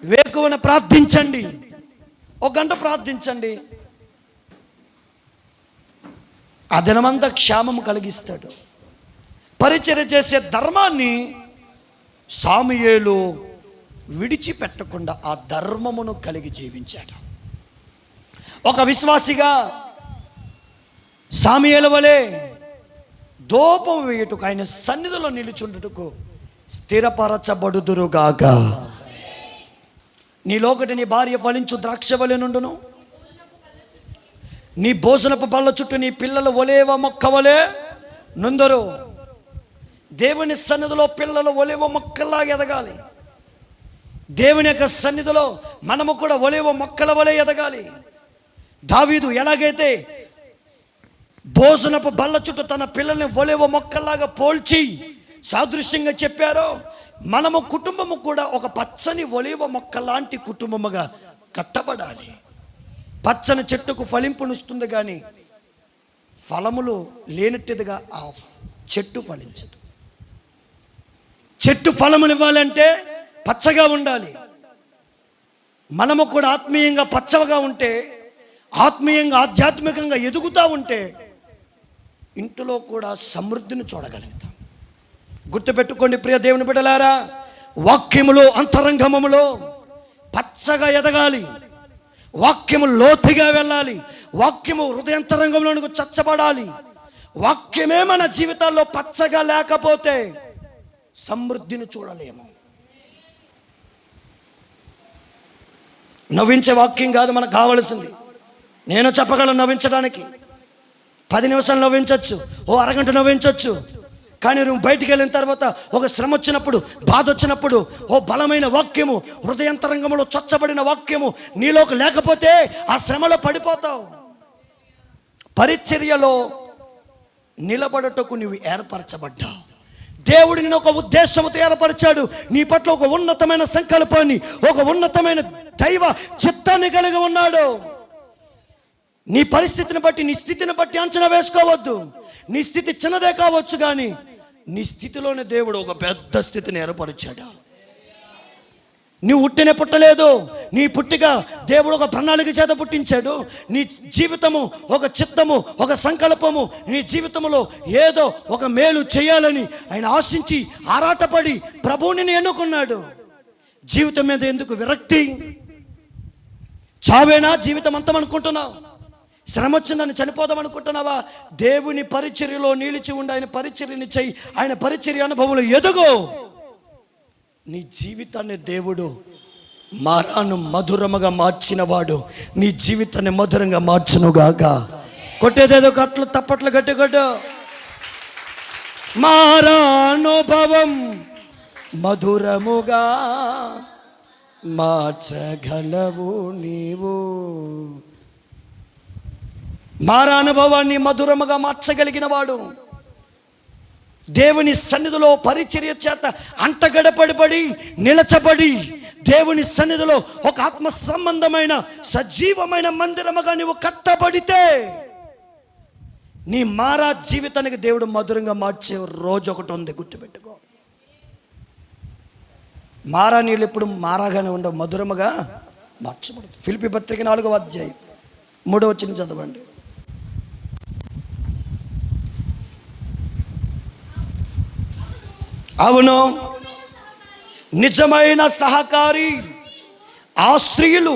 వేకువన ప్రార్థించండి, 1 గంట ప్రార్థించండి. ఆ దినమంతా క్షేమం కలిగిస్తాడు. పరిచర్య చేసే ధర్మాన్ని సాముయేలు విడిచిపెట్టకుండా ఆ ధర్మమును కలిగి జీవించాడు. ఒక విశ్వాసిగా సాముయేలు వలె ధూపం వేయుటకు, ఆయన సన్నిధిలో నిలుచుండుటకు స్థిరపరచబడుదురుగాక. నీలోకటి నీ భార్య ఫలించు ద్రాక్ష వలె నుండును, నీ భోజనపు బల్ల చుట్టూ నీ పిల్లలు ఒలేవ మొక్క వలె నుందరు. దేవుని సన్నిధిలో పిల్లలు ఒలేవ మొక్కలాగా ఎదగాలి. దేవుని యొక్క సన్నిధిలో మనము కూడా ఒలేవ మొక్కల వలె ఎదగాలి. దావీదు ఎలాగైతే భోజనపు బల్ల చుట్టూ తన పిల్లల్ని ఒలేవ మొక్కలాగా పోల్చి సాదృశ్యంగా చెప్పారో, మనము కుటుంబము కూడా ఒక పచ్చని ఒలేవ మొక్క లాంటి కుటుంబముగా కట్టబడాలి. పచ్చని చెట్టుకు ఫలింపునిస్తుంది, కానీ ఫలములు లేనట్టుగా ఆ చెట్టు ఫలించదు. చెట్టు ఫలమునివ్వాలంటే పచ్చగా ఉండాలి. మనము కూడా ఆత్మీయంగా పచ్చగా ఉంటే, ఆత్మీయంగా ఆధ్యాత్మికంగా ఎదుగుతూ ఉంటే ఇంటిలో కూడా సమృద్ధిని చూడగలుగుతాం. గుర్తుపెట్టుకోండి ప్రియ దేవుని బిడ్డలారా, వాక్యములో అంతరంగములో పచ్చగా ఎదగాలి. వాక్యము లోతుగా వెళ్ళాలి. వాక్యము హృదయంతరంగంలోనికి చచ్చబడాలి. వాక్యమే మన జీవితాల్లో పచ్చగా లేకపోతే సమృద్ధిని చూడలేము. నవ్వించే వాక్యం కాదు మనకు కావలసింది. నేను చెప్పగలను నవ్వించడానికి, 10 నిమిషాలు నవ్వించవచ్చు, అరగంట నవ్వించవచ్చు. కానీ నువ్వు బయటికి వెళ్ళిన తర్వాత ఒక శ్రమ వచ్చినప్పుడు, బాధ వచ్చినప్పుడు, బలమైన వాక్యము, హృదయంతరంగంలో చచ్చబడిన వాక్యము నీలోకి లేకపోతే ఆ శ్రమలో పడిపోతావు. పరిచర్యలో నిలబడటకు నువ్వు ఏర్పరచబడ్డావు. దేవుడు నిన్ను ఒక ఉద్దేశంతో ఏర్పరిచాడు. నీ పట్ల ఒక ఉన్నతమైన సంకల్పాన్ని, ఒక ఉన్నతమైన దైవ చిత్తాన్ని కలిగి ఉన్నాడు. నీ పరిస్థితిని బట్టి, నీ స్థితిని బట్టి అంచనా వేసుకోవద్దు. నీ స్థితి చిన్నదే కావచ్చు, కానీ నీ స్థితిలోనే దేవుడు ఒక పెద్ద స్థితిని ఏర్పరిచాడు. నువ్వు ఉట్టినే పుట్టలేదు. నీ పుట్టిక దేవుడు ఒక ప్రణాళిక చేత పుట్టించాడు. నీ జీవితము ఒక చిత్తము, ఒక సంకల్పము, నీ జీవితంలో ఏదో ఒక మేలు చేయాలని ఆయన ఆశించి ఆరాటపడి ప్రభువుని ఎన్నుకున్నాడు. జీవితం మీద ఎందుకు విరక్తి? చావేనా జీవితం అంతం అనుకుంటున్నావు? శ్రమ వచ్చిందని చనిపోదాం అనుకుంటున్నావా? దేవుని పరిచర్యలో నిలిచి ఉండి ఆయన పరిచర్యని చెయ్యి. ఆయన పరిచర్య అనుభవంలో ఎదుగు. నీ జీవితాన్ని దేవుడు మారాను మధురముగా మార్చినవాడు నీ జీవితాన్ని మధురంగా మార్చునుగాక. కొట్టేదేదో కట్లు తప్పట్లు గట్టి కొట్టు. మారానుభవం మధురముగా మార్చగలవు నీవు. మారానుభవాన్ని మధురముగా మార్చగలిగిన వాడు, దేవుని సన్నిధిలో పరిచర్య చేత అంటగడపడి నిలచబడి దేవుని సన్నిధిలో ఒక ఆత్మ సంబంధమైన సజీవమైన మందిరముగా నీవు కట్టబడితే నీ మారా జీవితానికి దేవుడు మధురంగా మార్చే రోజు ఒకటి ఉంది, గుర్తుపెట్టుకో. మారా నీళ్ళు ఎప్పుడు మారాగానే ఉండవు, మధురముగా మార్చబడదు. ఫిలిప్పీ పత్రిక 4వ అధ్యాయం 3వ వచనం చదవండి. అవును, నిజమైన సహకారి ఆ స్త్రీలు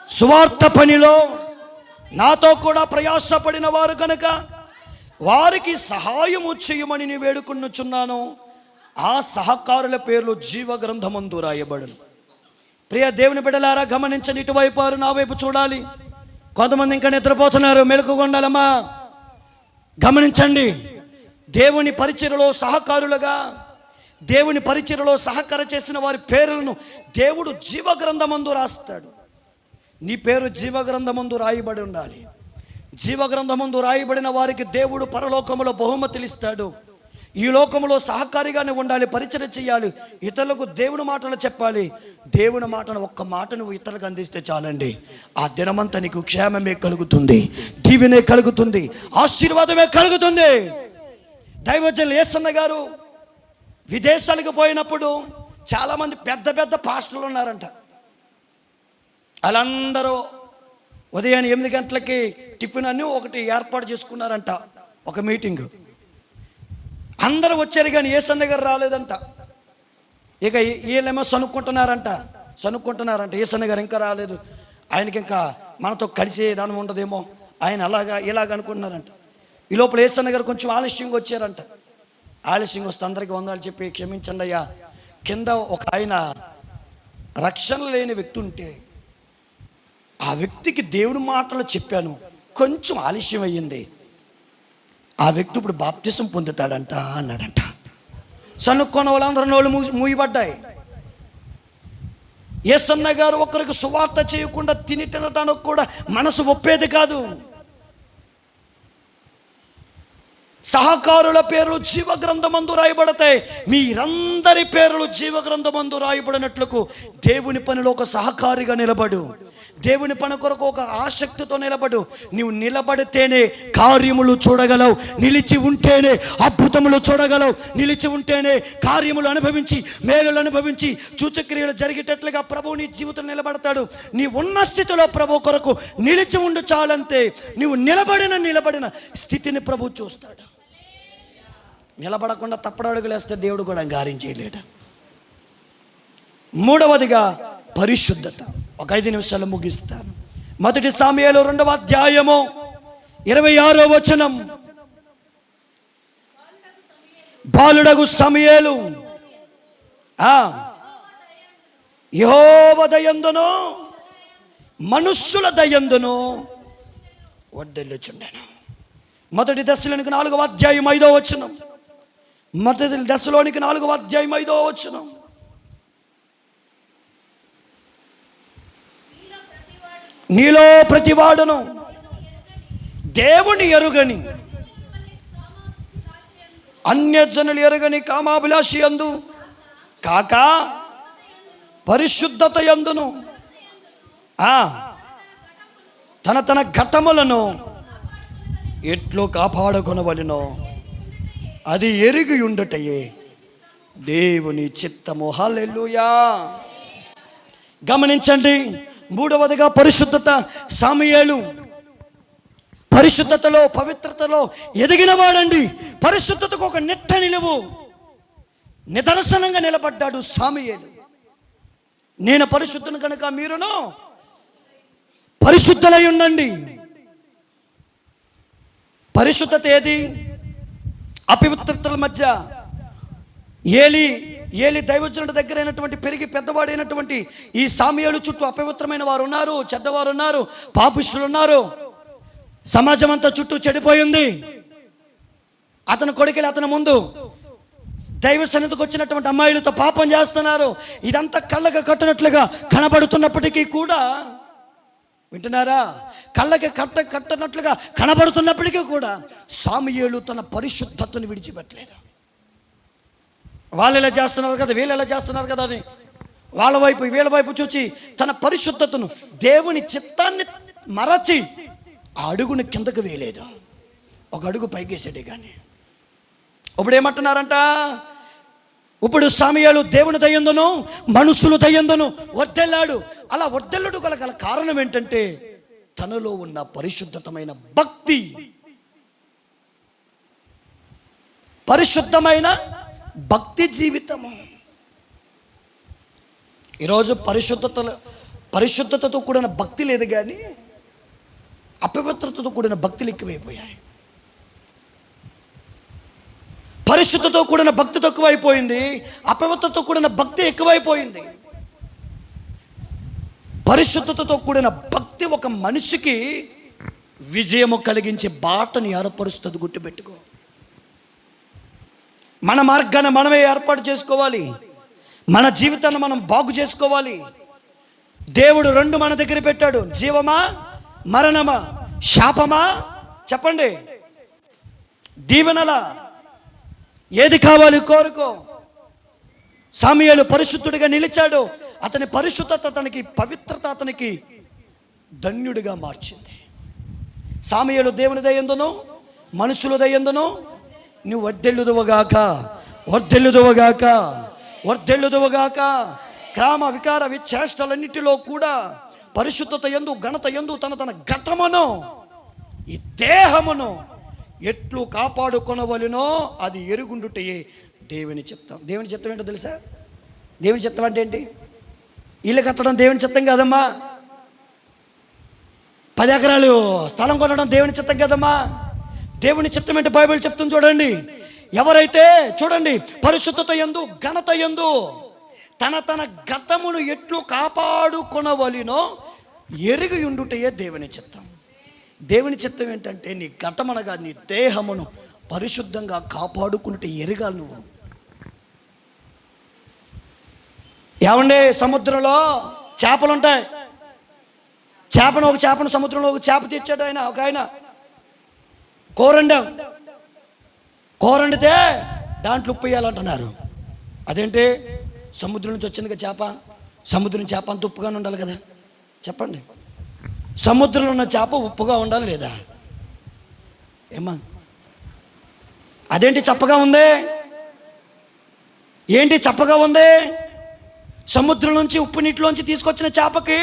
సువార్త పనిలో నాతో కూడా ప్రయాసపడిన వారు కనుక వారికి సహాయము చేయమని నేను వేడుకొనుచున్నాను. ఆ సహకారుల పేర్లు జీవ గ్రంథమందు రాయబడును. ప్రియ దేవుని బిడ్డలారా, గమనించండి. ఇటువైపు వారు నా వైపు చూడాలి. కొంతమంది ఇంకా నిద్రపోతున్నారు, మెలకుగా ఉండాలమ్మా. గమనించండి, దేవుని పరిచర్యలో సహకారులుగా, దేవుని పరిచర్యలో సహకారం చేసిన వారి పేర్లను దేవుడు జీవగ్రంథమందు రాస్తాడు. నీ పేరు జీవగ్రంథమందు రాయబడి ఉండాలి. జీవగ్రంథమందు రాయబడిన వారికి దేవుడు పరలోకములో బహుమతులు ఇస్తాడు. ఈ లోకంలో సహకారిగానే ఉండాలి, పరిచర్య చేయాలి, ఇతరులకు దేవుని మాటలు చెప్పాలి. దేవుని మాటను ఒక్క మాట నువ్వు ఇతరులకు అందిస్తే చాలండి, ఆ దినమంతా నీకు క్షేమమే కలుగుతుంది, దీవెనే కలుగుతుంది, ఆశీర్వాదమే కలుగుతుంది. దైవజనులు యేసన్న గారు విదేశాలకు పోయినప్పుడు చాలామంది పెద్ద పెద్ద పాస్టర్లు ఉన్నారంట. వాళ్ళందరూ ఉదయం 8 గంటలకి టిఫిన్ అని ఒకటి ఏర్పాటు చేసుకున్నారంట, ఒక మీటింగ్. అందరూ వచ్చారు కానీ యేసన్న గారు రాలేదంట. ఇక వీళ్ళేమో సనుక్కుంటున్నారంట. యేసన్న గారు ఇంకా రాలేదు, ఆయనకి ఇంకా మనతో కలిసే దానం ఉండదేమో, ఆయన అలాగా ఇలాగ అనుకుంటున్నారంట. ఈ లోపల యేసన్న గారు కొంచెం ఆలస్యంగా వచ్చారంట. ఆలస్యంగా వస్తే అందరికీ వందనాలు చెప్పి, క్షమించండి అయ్యా, కింద ఒక ఆయన రక్షణ లేని వ్యక్తి ఉంటే ఆ వ్యక్తికి దేవుడి మాటలు చెప్పాను, కొంచెం ఆలస్యం అయ్యింది, ఆ వ్యక్తి ఇప్పుడు బాప్తిసం పొందుతాడంట అన్నాడంట. సనుక్కున్న వాళ్ళందరూ నోళ్ళు మూయబడ్డాయి. యేసన్న గారు ఒకరికి సువార్త చేయకుండా తినటానికి కూడా మనసు ఒప్పేది కాదు. సహకారుల పేర్లు జీవగ్రంథమందు రాయబడతాయి. మీరందరి పేర్లు జీవగ్రంథమందు రాయబడినట్లుకు దేవుని పనిలో ఒక సహకారిగా నిలబడు, దేవుని పని కొరకు ఒక ఆసక్తితో నిలబడు. నీవు నిలబడితేనే కార్యములు చూడగలవు, నిలిచి ఉంటేనే అద్భుతములు చూడగలవు, నిలిచి ఉంటేనే కార్యములు అనుభవించి మేలులు అనుభవించి సూచక్రియలు జరిగేటట్లుగా ప్రభువు నీ జీవితం నిలబడతాడు. నీ ఉన్న స్థితిలో ప్రభు కొరకు నిలిచి ఉండు చాలంతే. నీవు నిలబడిన స్థితిని ప్రభు చూస్తాడు. నిలబడకుండా తప్పడడుగులేస్తే దేవుడు కూడా అంగీకరించలేడు. మూడవదిగా పరిశుద్ధత. ఒక 5 నిమిషాలు ముగిస్తాను. మొదటి సమూయేలు 2వ అధ్యాయము 26వ వచనం. బాలుడగు సమూయేలు యెహోవా దయందును మనుష్యుల దయందును వర్ధిల్లుచుండెను. మొదటి దశలోనికి 4వ అధ్యాయం 5వ వచనం. మొదటి దశలోనికి 4వ అధ్యాయం 5వ వచనం. నీలో ప్రతివాడును దేవుని ఎరుగని, అన్యజనులు ఎరుగని కామాభిలాషి యందు కాక పరిశుద్ధత యందును తన ఘటములను ఎట్లు కాపాడుకొనవలెనో అది ఎరిగి ఉండుటయే దేవుని చిత్తము. హల్లెలూయా. గమనించండి, మూడవదిగా పరిశుద్ధత. సమూయేలు పరిశుద్ధతలో పవిత్రతలో ఎదిగిన వాడండి. పరిశుద్ధతకు ఒక నిట్ట నిలువు నిదర్శనంగా నిలబడ్డాడు సమూయేలు. నేను పరిశుద్ధుని కనుక మీరును పరిశుద్ధులై ఉండండి. పరిశుద్ధత ఏది? అపవిత్రతల మధ్య ఏలి దైవజనుడి దగ్గర అయినటువంటి పెరిగి పెద్దవాడైనటువంటి ఈ సమూయేలు చుట్టూ అపవిత్రమైన వారు ఉన్నారు, చెడ్డవారు ఉన్నారు, పాపిష్టులు ఉన్నారు. సమాజం అంతా చుట్టూ చెడిపోయింది. అతని కొడుకులు అతని ముందు దైవ సన్నిధికి వచ్చినటువంటి అమ్మాయిలతో పాపం చేస్తున్నారు. ఇదంతా కళ్ళకి కట్టినట్లుగా కనబడుతున్నప్పటికీ కూడా, వింటున్నారా, కళ్ళకి కట్టనట్లుగా కనబడుతున్నప్పటికీ కూడా సమూయేలు తన పరిశుద్ధతను విడిచిపెట్టలేదు. వాళ్ళు ఎలా చేస్తున్నారు కదా, వీళ్ళు ఎలా చేస్తున్నారు కదా అని వాళ్ళ వైపు వీళ్ళ వైపు చూచి తన పరిశుద్ధతను, దేవుని చిత్తాన్ని మరచి ఆ అడుగుని కిందకు వేయలేదు, ఒక అడుగు పైకేసాడే. కానీ ఇప్పుడు ఏమంటున్నారంట, ఇప్పుడు సమూయేలు దేవుని దయందును మనుషులు దయందును వర్ధిల్లాడు. అలా వర్ధిల్లుడు గల కారణం ఏంటంటే తనలో ఉన్న పరిశుద్ధమైన భక్తి, పరిశుద్ధమైన భక్తి జీవితము. ఈరోజు పరిశుద్ధతతో కూడిన భక్తి లేదు, కానీ అపవిత్రతతో కూడిన భక్తులు ఎక్కువైపోయాయి. పరిశుద్ధతో కూడిన భక్తి తక్కువైపోయింది, అపవిత్రతో కూడిన భక్తి ఎక్కువైపోయింది. పరిశుద్ధతతో కూడిన భక్తి ఒక మనిషికి విజయము కలిగించే బాటను ఏర్పరుస్తుంది. గుర్తుపెట్టుకో. మన మార్గాన్ని మనమే ఏర్పాటు చేసుకోవాలి. మన జీవితాన్ని మనం బాగు చేసుకోవాలి. దేవుడు రెండు మన దగ్గర పెట్టాడు. జీవమా మరణమా, శాపమా, చెప్పండి, దీవెనలా, ఏది కావాలి కోరుకో. సమూయేలు పరిశుద్ధుడిగా నిలిచాడు. అతని పరిశుద్ధత, అతనికి పవిత్రత అతనికి ధన్యుడిగా మార్చింది. సమూయేలు దేవుని దయందును మనుషుల దయందును నువ్వు వర్ధిల్లుదువుగాక, వర్ధిల్లుదువుగాక, వర్ధిల్లుదువుగాక. క్రమ వికార విచేష్టలన్నిటిలో కూడా పరిశుద్ధత యందు, ఘనత యందు తన ఘటమును, ఈ దేహమును ఎట్లు కాపాడుకొనవలెనో అది ఎరుగుండుటయే దేవుని చిత్తం. దేవుని చిత్తం ఏంటో తెలుసా? దేవుని చిత్తం అంటే ఏంటి? ఇల్లు కట్టడం దేవుని చిత్తం కాదమ్మా. 10 ఎకరాలు స్థలం కొనడం దేవుని చిత్తం కదమ్మా. దేవుని చిత్తం ఏంటి బైబిల్ చెప్తుంది చూడండి. ఎవరైతే చూడండి పరిశుద్ధత యందు, ఘనత యందు తన గతమును ఎట్లు కాపాడుకొనవలెనో ఎరిగి ఉండుటయే దేవుని చిత్తం. దేవుని చిత్తం ఏంటంటే నీ ఘటమనగా నీ దేహమును పరిశుద్ధంగా కాపాడుకుంటే ఎరగాలి నువ్వు. ఏమండి, సముద్రంలో చేపలు ఉంటాయి. ఒక చేపను సముద్రంలో ఒక చేప తెచ్చాడు ఒక ఆయన. కూరండితే దాంట్లో ఉప్పు వేయాలంటున్నారు. అదేంటి? సముద్రం నుంచి వచ్చింది కదా చేప. సముద్రం చేప అంత ఉప్పుగానే ఉండాలి కదా, చెప్పండి. సముద్రంలో ఉన్న చేప ఉప్పుగా ఉండాలి లేదా? ఏమా అదేంటి చప్పగా ఉంది? ఏంటి చప్పగా ఉంది? సముద్రం నుంచి ఉప్పు నీటిలోంచి తీసుకొచ్చిన చేపకి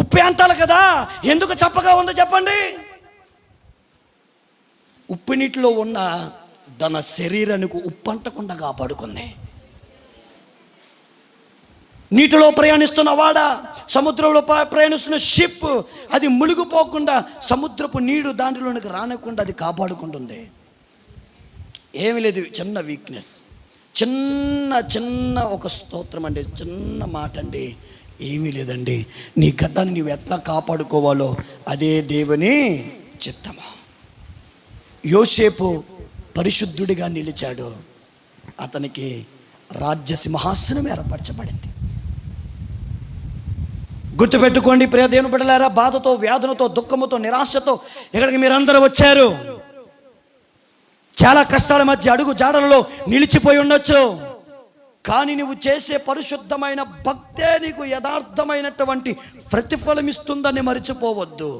ఉప్పు అంటాలి కదా, ఎందుకు చప్పగా ఉందో చెప్పండి. ఉప్పు నీటిలో ఉన్న తన శరీరానికి ఉప్పు అంటకుండా కాపాడుకుంది. నీటిలో ప్రయాణిస్తున్న వాడ, సముద్రంలో ప్రయాణిస్తున్న షిప్, అది మునిగిపోకుండా సముద్రపు నీరు దాంట్లోనికి రానకుండా అది కాపాడుకుంటుంది. ఏమీ లేదు, చిన్న వీక్నెస్, చిన్న ఒక స్తోత్రం అండి, చిన్న మాట అండి. ఏమీ లేదండి, నీ ఘటాన్ని నీవు ఎట్లా కాపాడుకోవాలో అదే దేవుని చిత్తము. యోసేపు పరిశుద్ధుడిగా నిలిచాడు. అతనికి రాజ్య సింహాసనం ఏర్పరచబడింది. గుర్తుపెట్టుకోండి ప్రియ దేవుని బిడ్డలారా, బాధతో, వ్యాధులతో, దుఃఖముతో, నిరాశతో ఇక్కడికి మీరందరూ వచ్చారు. చాలా కష్టాల మధ్య అడుగు జాడలలో నిలిచిపోయి ఉండొచ్చు. కానీ నువ్వు చేసే పరిశుద్ధమైన భక్తే నీకు యథార్థమైనటువంటి ప్రతిఫలం ఇస్తుందని మరిచిపోవద్దు.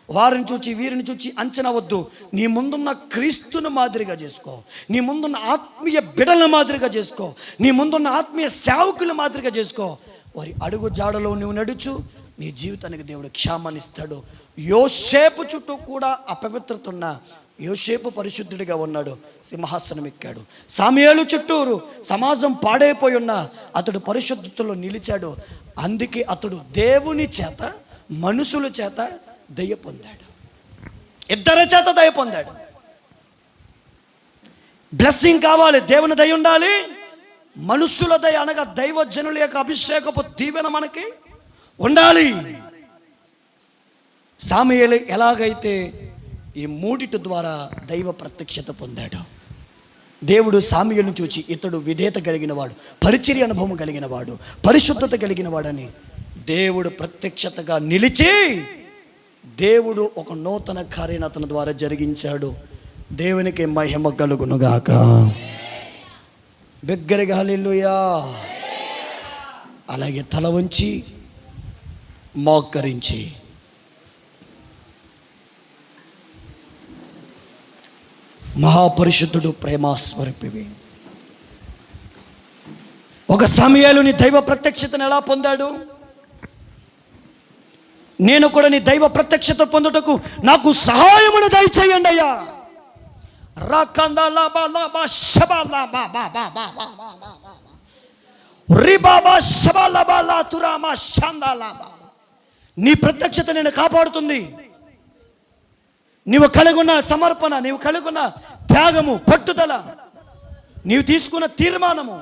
వారిని చూచి వీరిని చూచి అంచనా వద్దు. నీ ముందున్న క్రీస్తుని మాదిరిగా చేసుకో. నీ ముందున్న ఆత్మీయ బిడల మాదిరిగా చేసుకో. నీ ముందున్న ఆత్మీయ సేవకుల మాదిరిగా చేసుకో. వారి అడుగు జాడలో నువ్వు నడుచు, నీ జీవితానికి దేవుడు క్షేమాన్ని ఇస్తాడు. యోసేపు చుట్టూ కూడా అపవిత్రత ఉన్న యోసేపు పరిశుద్ధుడిగా ఉన్నాడు, సింహాసనం ఎక్కాడు. సమూయేలు చుట్టూరు సమాజం పాడైపోయి ఉన్న అతడు పరిశుద్ధతలో నిలిచాడు. అందుకే అతడు దేవుని చేత, మనుషుల చేత దయ పొందాడు. ఇద్దరి చేత దయ పొందాడు. బ్లెస్సింగ్ కావాలి, దేవుని దయ ఉండాలి, మనుషుల దయ అనగా దైవజనుల యొక్క అభిషేకపు దీవెన మనకి ఉండాలి. సమూయేలు ఎలాగైతే ఈ మూడిటి ద్వారా దైవ ప్రత్యక్షత పొందాడు. దేవుడు సమూయేలును చూచి ఇతడు విధేయత కలిగిన వాడు, పరిచర్య అనుభవం కలిగిన వాడు, పరిశుద్ధత కలిగిన వాడని దేవుడు ప్రత్యక్షతగా నిలిచి దేవుడు ఒక నూతన కార్యాన్ని అతని ద్వారా జరిగించాడు. దేవునికి మహిమ కలుగునుగాక. బిగ్గరగా హల్లెలూయా. అలాగే తల వంచి మోకరించి మహాపరిశుద్ధుడు, ప్రేమాస్వరూపివి, ఒక సమూయేలు నీ దైవ ప్రత్యక్షతను ఎలా పొందాడు? నేను కూడా నీ దైవ ప్రత్యక్షత పొందుటకు నాకు సహాయమును దయచేయండి అయ్యా. నీ ప్రత్యక్షత నేను కాపాడుతుంది. నీవు కలిగున్న సమర్పణ, నీవు కలిగున్న త్యాగము, పట్టుదల, నీవు తీసుకున్న తీర్మానము,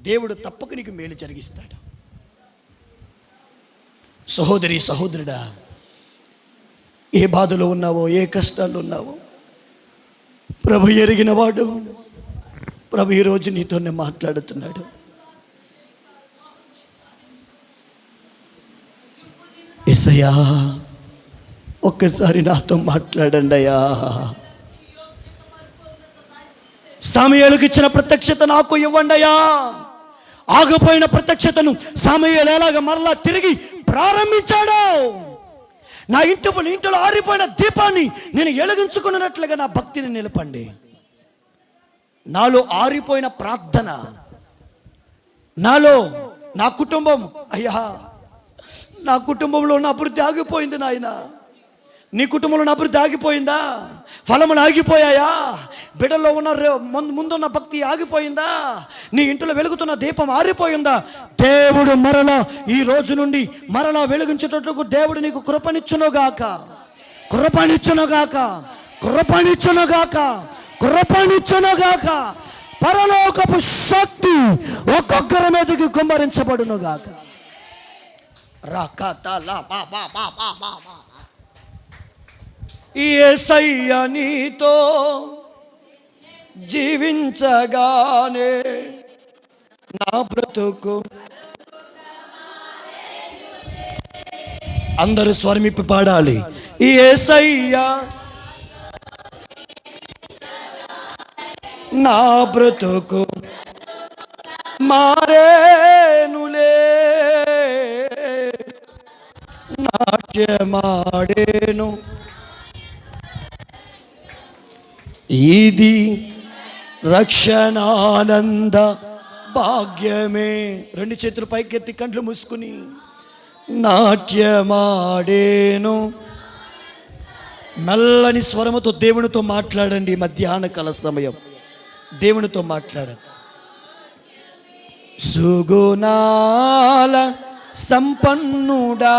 దేవుడు తప్పక నీకు మేలు జరిగిస్తాడు. సహోదరి, సహోదరుడా, ఏ బాధలో ఉన్నావో, ఏ కష్టాల్లో ఉన్నావో ప్రభు ఎరిగినవాడు. ప్రభు ఈరోజు నీతోనే మాట్లాడుతున్నాడు. యేసయ్యా, ఒక్కసారి నాతో మాట్లాడండి అయ్యా. సమూయేలుకి ఇచ్చిన ప్రత్యక్షత నాకు ఇవ్వండి అయ్యా. ఆగిపోయిన ప్రత్యక్షతను సమూయేలు ఎలాగ మరలా తిరిగి ప్రారంభించాడు. నా ఇంటిలో ఆరిపోయిన దీపాన్ని నేను వెలిగించుకున్నట్లుగా నా భక్తిని నిలపండి. నాలో ఆరిపోయిన ప్రార్థన, నాలో నా కుటుంబం, అయ్యా నా కుటుంబంలో ఉన్న అభివృద్ధి ఆగిపోయింది నాయన. నీ కుటుంబంలో ఉన్న అభివృద్ధి ఆగిపోయిందా? ఫలములు ఆగిపోయాయా? బిడ్డల్లో ఉన్న ముందున్న భక్తి ఆగిపోయిందా? నీ ఇంట్లో వెలుగుతున్న దీపం ఆరిపోయిందా? దేవుడు మరలా ఈ రోజు నుండి మరలా వెలిగించేటట్టు దేవుడు నీకు కృపనిచ్చునుగాక, కృపనిచ్చునుగాక, కృపనిచ్చునుగాక, కృపనిచ్చునుగాక. పరలోకపు శక్తి ఒక్కొక్కరి మీదకి కుమ్మరించబడునుగాక. యేసయ్య నీతో జీవించగానే నా బ్రతుకు. అందరూ స్వరమిప్పి పాడాలి. యేసయ్య నా బ్రతుకు మారేనులే, నాట్యమాడేను. ఇది రక్షణానంద భాగ్యమే. రెండు చేతులు పైకెత్తి కండ్లు మూసుకుని నాట్యమాడేను. మెల్లని స్వరముతో దేవునితో మాట్లాడండి. మధ్యాహ్న కాల సమయం దేవునితో మాట్లాడండి. సుగుణాల సంపన్నుడా,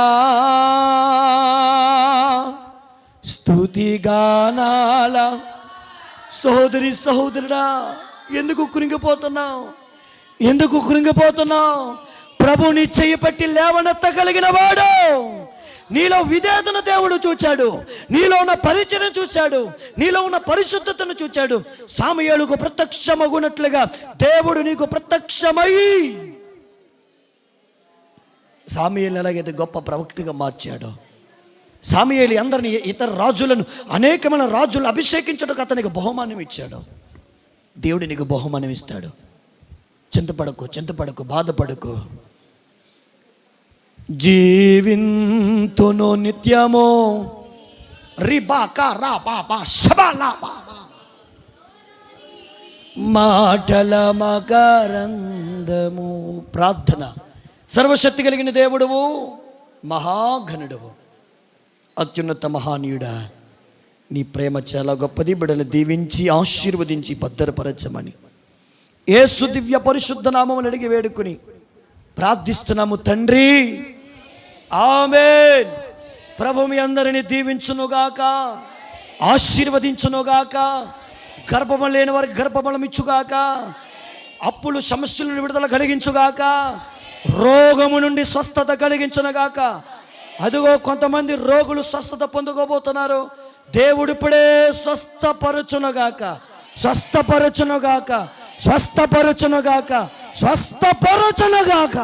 స్తుతిగానాల సహోదరి సహోదరుడా, ఎందుకు కృంగిపోతున్నావు? ఎందుకు కృంగిపోతున్నావు? ప్రభు నీ చెయ్యి పట్టి లేవనెత్తగలిగిన వాడు. నీలో విధేయతను దేవుడు చూచాడు, నీలో ఉన్న పరిచయం చూచాడు, నీలో ఉన్న పరిశుద్ధతను చూచాడు. సమూయేలుకు ప్రత్యక్షమగునట్లుగా దేవుడు నీకు ప్రత్యక్షమై సమూయేలుని ఎలాగైతే గొప్ప ప్రవక్తగా మార్చాడో, సమూయేలు అందరినీ, ఇతర రాజులను, అనేకమైన రాజులను అభిషేకించడానికి అతనికి బహుమానం ఇచ్చాడు. దేవుడు నీకు బహుమానం ఇస్తాడు. చింతపడకు, చింతపడకు, బాధపడకు. జీవింతును నిత్యమో మాటల మకరందము. ప్రార్థన. సర్వశక్తి కలిగిన దేవుడువు, మహాఘనుడువు, అత్యున్నత మహానీయుడా, నీ ప్రేమ చాలా గొప్పది. బిడ్డలు దీవించి ఆశీర్వదించి భద్రపరచమని యేసు దివ్య పరిశుద్ధ నామములు అడిగి వేడుకుని ప్రార్థిస్తున్నాము తండ్రి. ఆమేన్. ప్రభు మీ అందరిని దీవించునుగాక, ఆశీర్వదించునుగాక. గర్భము లేని వారికి గర్భబలం ఇచ్చుగాక, అప్పులు సమస్యలను విడుదల కలిగించుగాక, రోగము నుండి స్వస్థత కలిగించునుగాక. అదిగో కొంతమంది రోగులు స్వస్థత పొందుకోబోతున్నారు. దేవుడు ఇప్పుడే స్వస్థపరచునుగాక, స్వస్థపరచునుగాక, స్వస్థపరచునుగాక, స్వస్థపరచునుగాక.